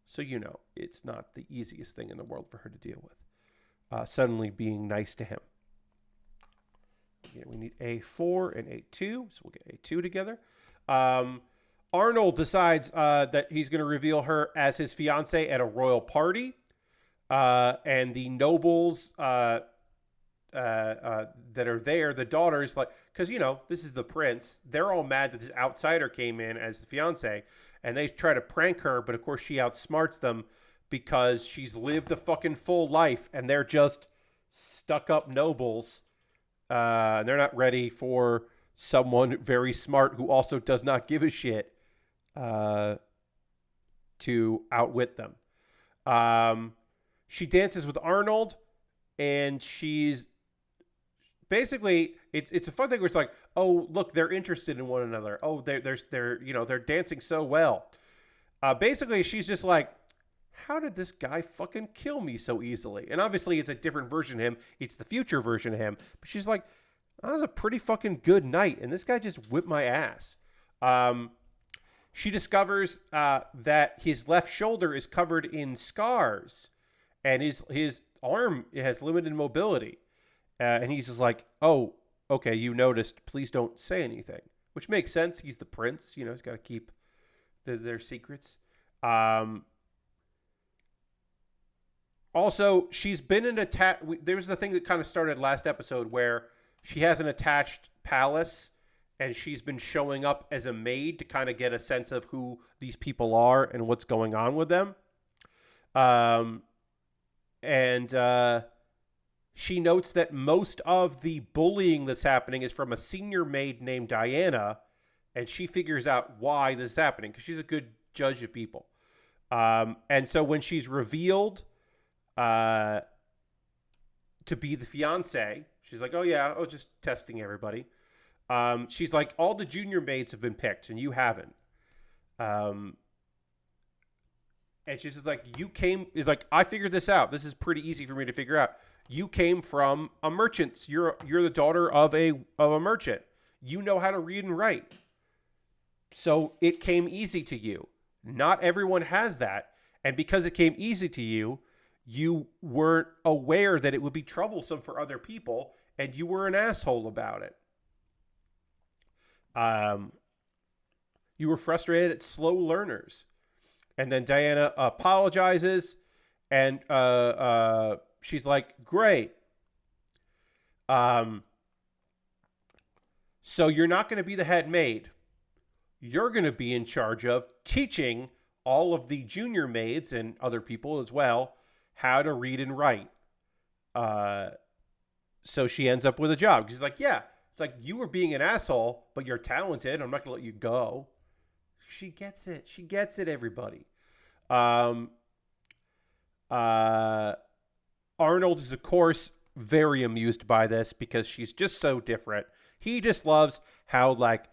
So, you know, it's not the easiest thing in the world for her to deal with. Suddenly being nice to him. Yeah, we need A4 and A2, so we'll get A2 together. Arnold decides that he's going to reveal her as his fiancée at a royal party. And the nobles that are there, the daughters, like, because, you know, this is the prince. They're all mad that this outsider came in as the fiancée. And they try to prank her, but of course she outsmarts them because she's lived a fucking full life. And they're just stuck-up nobles. And they're not ready for someone very smart who also does not give a shit to outwit them. She dances with Arnold, and she's basically, it's a fun thing where it's like, oh, look, they're interested in one another. Oh, they're dancing so well. Basically, she's just like, how did this guy fucking kill me so easily? And obviously, it's a different version of him. It's the future version of him. But she's like, that was a pretty fucking good night, and this guy just whipped my ass. She discovers that his left shoulder is covered in scars, and his arm has limited mobility. And he's just like, oh, okay, you noticed. Please don't say anything, which makes sense. He's the prince. You know, he's got to keep their secrets. Also, she's been in there's the thing that kind of started last episode where she has an attached palace and she's been showing up as a maid to kind of get a sense of who these people are and what's going on with them. And she notes that most of the bullying that's happening is from a senior maid named Diana, and she figures out why this is happening because she's a good judge of people. And so when she's revealed to be the fiance, she's like, oh yeah, I was just testing everybody. She's like, all the junior maids have been picked and you haven't. And she's just like, I figured this out. This is pretty easy for me to figure out. You came from a merchant. You're the daughter of a merchant. You know how to read and write. So it came easy to you. Not everyone has that. And because it came easy to you, you weren't aware that it would be troublesome for other people, and you were an asshole about it. You were frustrated at slow learners. And then Diana apologizes, and she's like, great. So you're not going to be the head maid. You're going to be in charge of teaching all of the junior maids and other people as well how to read and write. So she ends up with a job. She's like, yeah, it's like you were being an asshole, but you're talented. I'm not going to let you go. She gets it. She gets it, everybody. Arnold is, of course, very amused by this because she's just so different. He just loves how, like,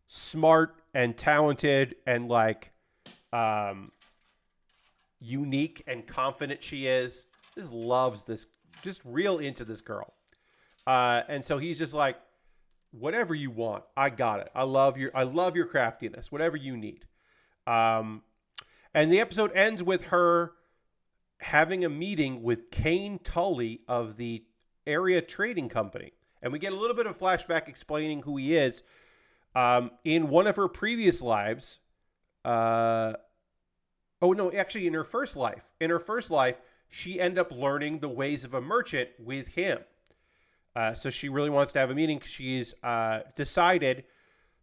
smart and talented and, like, unique and confident she is. Just loves this, just real into this girl. And so he's just like, whatever you want, I got it. I love your craftiness, whatever you need. And the episode ends with her having a meeting with Kane Tully of the area trading company. And we get a little bit of flashback explaining who he is. In one of her previous lives, in her first life, she ended up learning the ways of a merchant with him. So she really wants to have a meeting because she's decided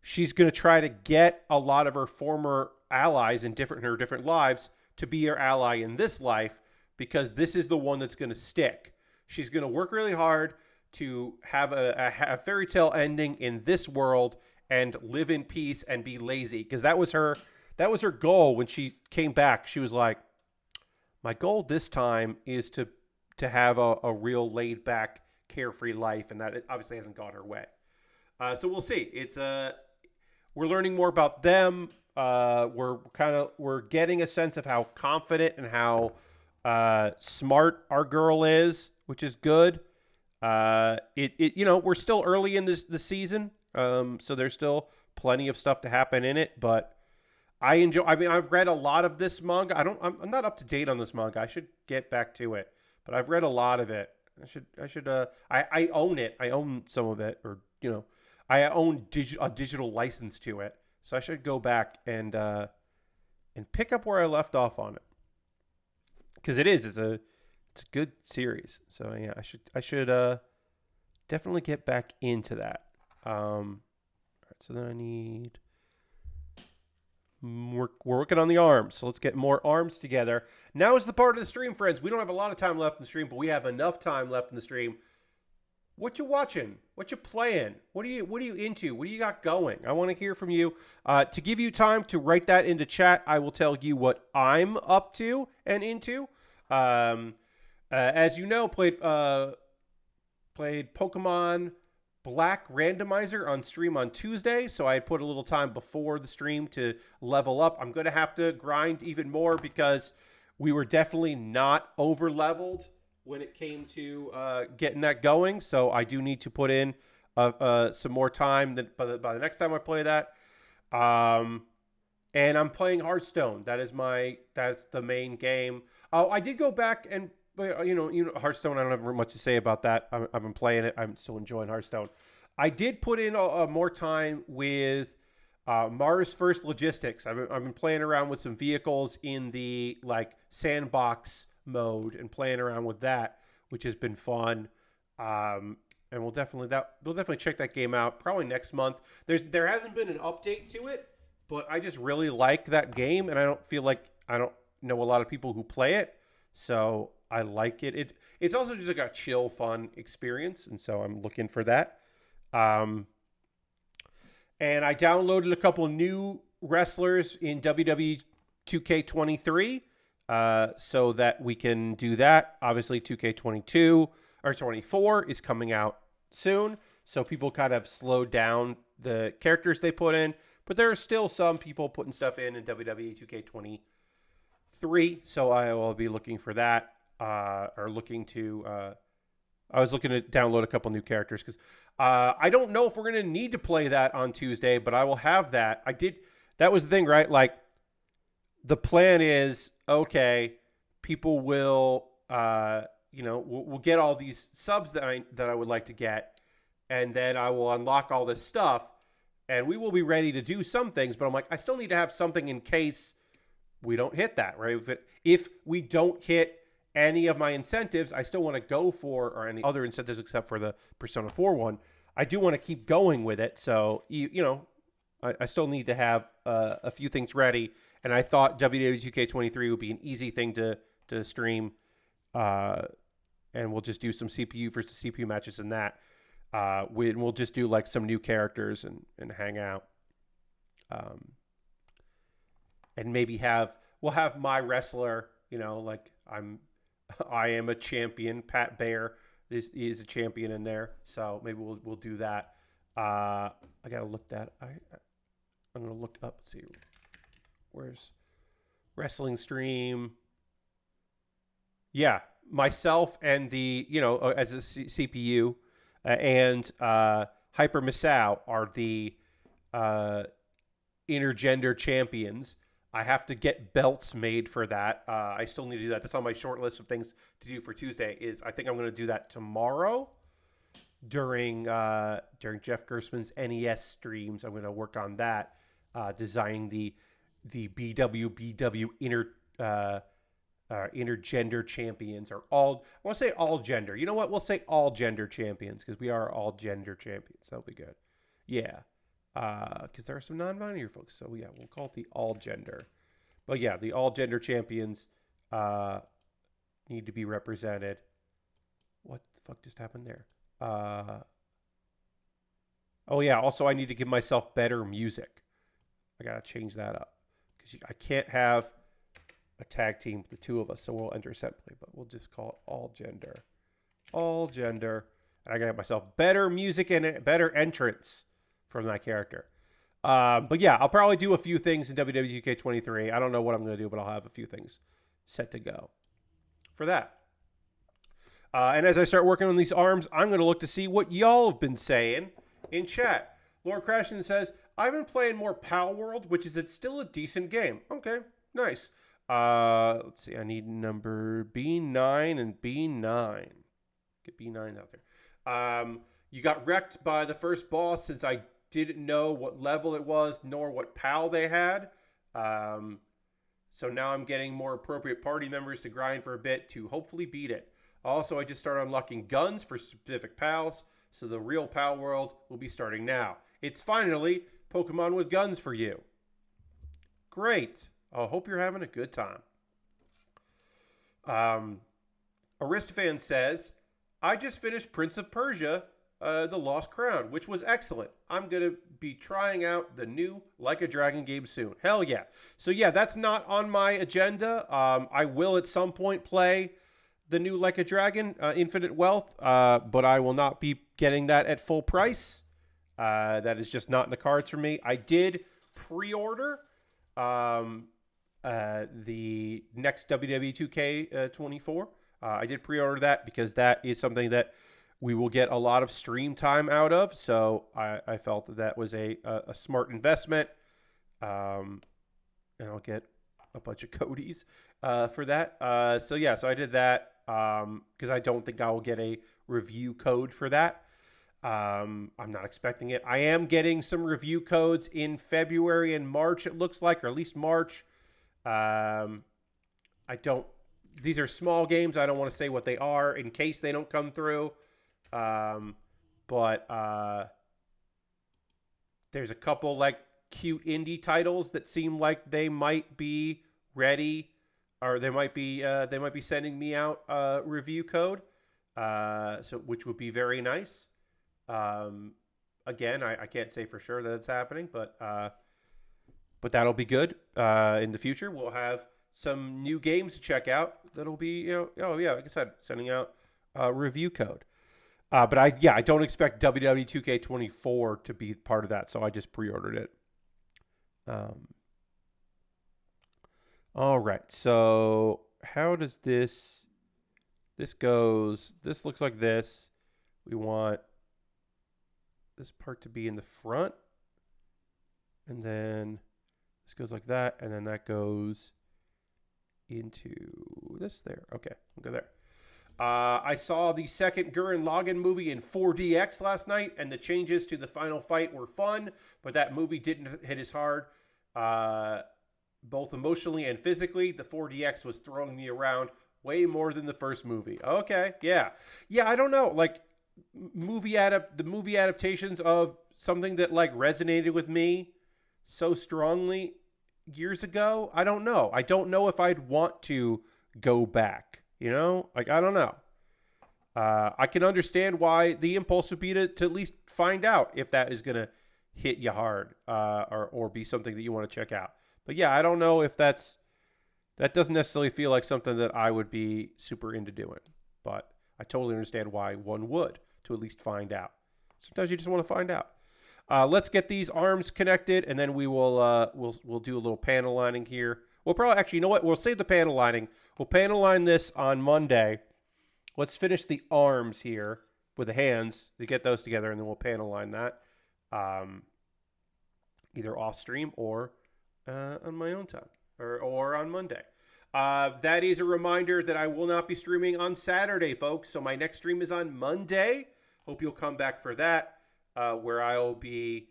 she's going to try to get a lot of her former allies in her different lives to be her ally in this life, because this is the one that's going to stick. She's going to work really hard to have a fairy tale ending in this world and live in peace and be lazy, because that was her goal when she came back. She was like, my goal this time is to have a real laid back, carefree life, and that it obviously hasn't gone her way. So we'll see. We're learning more about them. We're getting a sense of how confident and how smart our girl is, which is good. We're still early in the season, so there's still plenty of stuff to happen in it, but I've read a lot of this manga. I'm not up to date on this manga. I should get back to it, but I've read a lot of it. I own it. I own some of it, or, I own a digital license to it. So I should go back and pick up where I left off on it. Because it's a good series. So yeah, I should definitely get back into that. All right, so then I need, we're working on the arms, so let's get more arms together. Now is the part of the stream, friends. We don't have a lot of time left in the stream, but we have enough time left in the stream. What you watching? What you playing? What are you into? What do you got going? I want to hear from you. To give you time to write that into chat, I will tell you what I'm up to and into. As you know, played Pokemon Black Randomizer on stream on Tuesday, so I put a little time before the stream to level up. I'm going to have to grind even more because we were definitely not over leveled when it came to getting that going, so I do need to put in some more time by the next time I play that. And I'm playing Hearthstone. That's the main game. Oh, I did go back and Hearthstone. I don't have much to say about that. I've been playing it. I'm still enjoying Hearthstone. I did put in more time with Mars First Logistics. I've been playing around with some vehicles in the like sandbox mode and playing around with that, which has been fun. And we'll definitely check that game out probably next month. There hasn't been an update to it, but I just really like that game, and I don't know a lot of people who play it, so I like it. It's also just like a chill, fun experience, and so I'm looking for that. And I downloaded a couple new wrestlers in WWE 2K23 so that we can do that. Obviously, 2K22 or 24 is coming out soon, so people kind of slowed down the characters they put in, but there are still some people putting stuff in WWE 2K23, so I will be looking for that, I was looking to download a couple new characters because I don't know if we're going to need to play that on Tuesday, but I will have that. That was the thing, right? Like, the plan is, okay, people will, we'll get all these subs that I would like to get, and then I will unlock all this stuff, and we will be ready to do some things, but I'm like, I still need to have something in case we don't hit that, right? If we don't hit any of my incentives, I still want to go for, or any other incentives except for the Persona 4 one, I do want to keep going with it. So, I still need to have a few things ready. And I thought WWE 2K23 would be an easy thing to stream. And we'll just do some CPU versus CPU matches in that. We'll just do like some new characters and hang out. And maybe we'll have my wrestler, like I am a champion. Pat Bear is a champion in there, so maybe we'll do that. I gotta look that. I'm gonna look up. See, where's wrestling stream? Yeah, myself and the as a CPU and Hyper Misao are the intergender champions. I have to get belts made for that. I still need to do that. That's on my short list of things to do for Tuesday. I think I'm going to do that tomorrow during Jeff Gersman's NES streams. I'm going to work on that, designing the BWBW intergender champions, or all. I want to say all gender. You know what? We'll say all gender champions because we are all gender champions. That'll be good. Yeah. Because there are some non-binary folks. So, yeah, we'll call it the all-gender. But, yeah, the all-gender champions need to be represented. What the fuck just happened there? Oh, yeah, also I need to give myself better music. I got to change that up. Because I can't have a tag team with the two of us, so we'll enter separately. But we'll just call it all-gender. All-gender. And I got to get myself better music and better entrance from that character. But yeah, I'll probably do a few things in WWE 2K23. I don't know what I'm going to do, but I'll have a few things set to go for that. And as I start working on these arms, I'm going to look to see what y'all have been saying in chat. Lord Crashton says, I've been playing more Pal World, which is still a decent game. Okay, nice. Let's see. I need number B9 and B9. Get B9 out there. You got wrecked by the first boss since I didn't know what level it was, nor what PAL they had. So now I'm getting more appropriate party members to grind for a bit to hopefully beat it. Also, I just started unlocking guns for specific PALs, so the real PAL world will be starting now. It's finally Pokemon with guns for you. Great. I hope you're having a good time. Aristophan says, I just finished Prince of Persia, The Lost Crown, which was excellent. I'm going to be trying out the new Like a Dragon game soon. Hell yeah. So yeah, that's not on my agenda. I will at some point play the new Like a Dragon, Infinite Wealth, but I will not be getting that at full price. That is just not in the cards for me. I did pre-order the next WWE 2K24. I did pre-order that because that is something that we will get a lot of stream time out of. So I felt that was a smart investment. And I'll get a bunch of Codys for that. So I did that because I don't think I will get a review code for that. I'm not expecting it. I am getting some review codes in February and March, it looks like, or at least March. I don't, these are small games. I don't want to say what they are in case they don't come through. But there's a couple like cute indie titles that seem like they might be ready, or they might be sending me out a review code. So which would be very nice. Again, I can't say for sure that it's happening, but that'll be good. In the future, we'll have some new games to check out. That'll be, oh yeah, like I said, sending out a review code. But I don't expect WWE 2K24 to be part of that, so I just pre-ordered it. All right, so how does this goes? This looks like this. We want this part to be in the front, and then this goes like that, and then that goes into this there. Okay, we'll go there. I saw the second Gurren Lagann movie in 4DX last night, and the changes to the final fight were fun, but that movie didn't hit as hard, both emotionally and physically. The 4DX was throwing me around way more than the first movie. Okay, yeah. I don't know, like the movie adaptations of something that like resonated with me so strongly years ago. I don't know. I don't know if I'd want to go back. Like, I don't know. I can understand why the impulse would be to at least find out if that is going to hit you hard, or be something that you want to check out. But yeah, I don't know if that doesn't necessarily feel like something that I would be super into doing. But I totally understand why one would, to at least find out. Sometimes you just want to find out. Let's get these arms connected, and then we will we'll do a little panel lining here. We'll probably, actually, you know what? We'll save the panel lining. We'll panel line this on Monday. Let's finish the arms here with the hands to get those together, and then we'll panel line that either off stream or on my own time, or on Monday. That is a reminder that I will not be streaming on Saturday, folks. So my next stream is on Monday. Hope you'll come back for that, where I'll be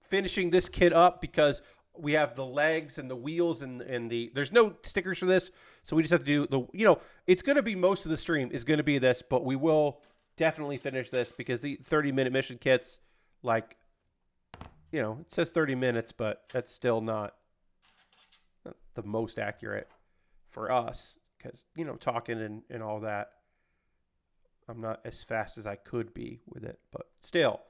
finishing this kit up, because we have the legs and the wheels and the, there's no stickers for this. So we just have to do it's going to be, most of the stream is going to be this, but we will definitely finish this, because the 30-minute mission kits, like, it says 30 minutes, but that's still not the most accurate for us, because, talking and all that, I'm not as fast as I could be with it, but still.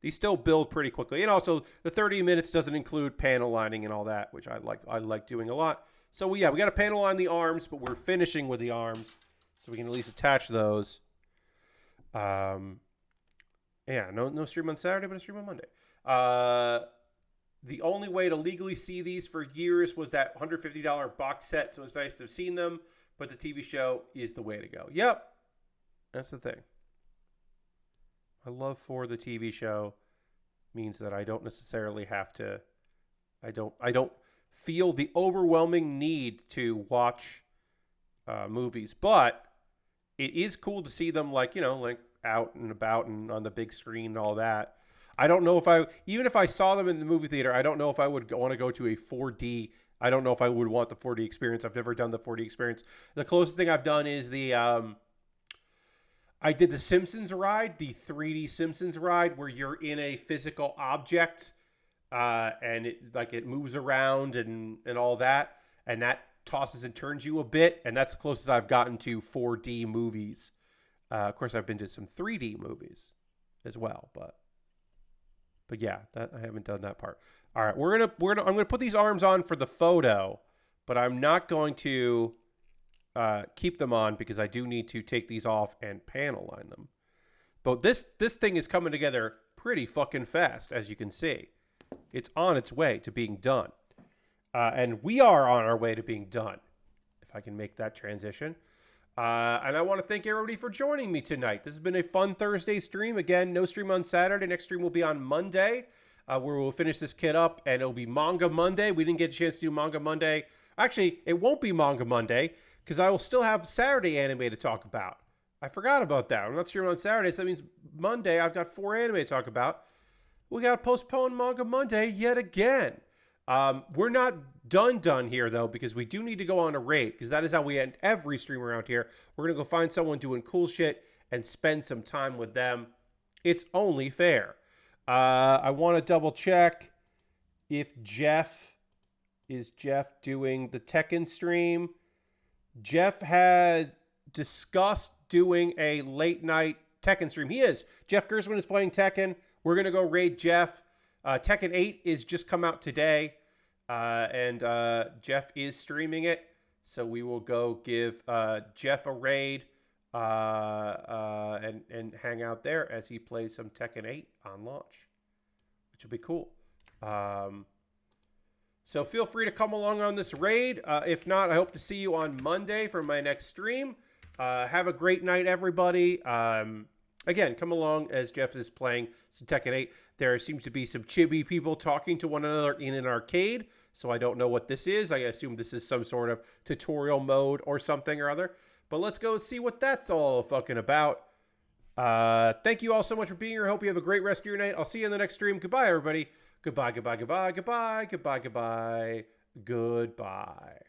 These still build pretty quickly. And also, the 30 minutes doesn't include panel lining and all that, which I like doing a lot. So, yeah, we got to panel line the arms, but we're finishing with the arms, so we can at least attach those. Yeah, no stream on Saturday, but a stream on Monday. The only way to legally see these for years was that $150 box set, so it's nice to have seen them, but the TV show is the way to go. Yep, that's the thing. My love for the TV show means that I don't necessarily have to, I don't feel the overwhelming need to watch movies, but it is cool to see them, like, like out and about and on the big screen and all that. I don't know if even if I saw them in the movie theater, I don't know if I would want to go to a 4D. I don't know if I would want the 4D experience. I've never done the 4D experience. The closest thing I've done is I did the Simpsons ride, the 3D Simpsons ride, where you're in a physical object, and it moves around and all that, and that tosses and turns you a bit, and that's the closest I've gotten to 4D movies. Of course, I've been to some 3D movies as well, but yeah, that I haven't done that part. All right, I'm gonna put these arms on for the photo, but I'm not going to keep them on, because I do need to take these off and panel line them. But this thing is coming together pretty fucking fast, as you can see. It's on its way to being done. And we are on our way to being done, if I can make that transition. And I want to thank everybody for joining me tonight. This has been a fun Thursday stream. Again, no stream on Saturday. Next stream will be on Monday, where we'll finish this kit up, and it'll be Manga Monday. We didn't get a chance to do Manga Monday. Actually, it won't be Manga Monday, because I will still have Saturday anime to talk about. I forgot about that. I'm not streaming on Saturday, so that means Monday I've got 4 anime to talk about. We got to postpone Manga Monday yet again. We're not done here, though, because we do need to go on a raid, because that is how we end every stream around here. We're going to go find someone doing cool shit and spend some time with them. It's only fair. I want to double check if is Jeff doing the Tekken stream. Jeff had discussed doing a late night Tekken stream. He is. Jeff Gersman is playing Tekken. We're going to go raid Jeff. Tekken 8 is just come out today. And Jeff is streaming it. So we will go give Jeff a raid and hang out there as he plays some Tekken 8 on launch, which will be cool. So feel free to come along on this raid. If not, I hope to see you on Monday for my next stream. Have a great night, everybody. Again, come along as Jeff is playing some Tekken 8. There seems to be some chibi people talking to one another in an arcade, so I don't know what this is. I assume this is some sort of tutorial mode or something or other. But let's go see what that's all fucking about. Thank you all so much for being here. I hope you have a great rest of your night. I'll see you in the next stream. Goodbye, everybody. Goodbye, goodbye, goodbye, goodbye, goodbye, goodbye, goodbye.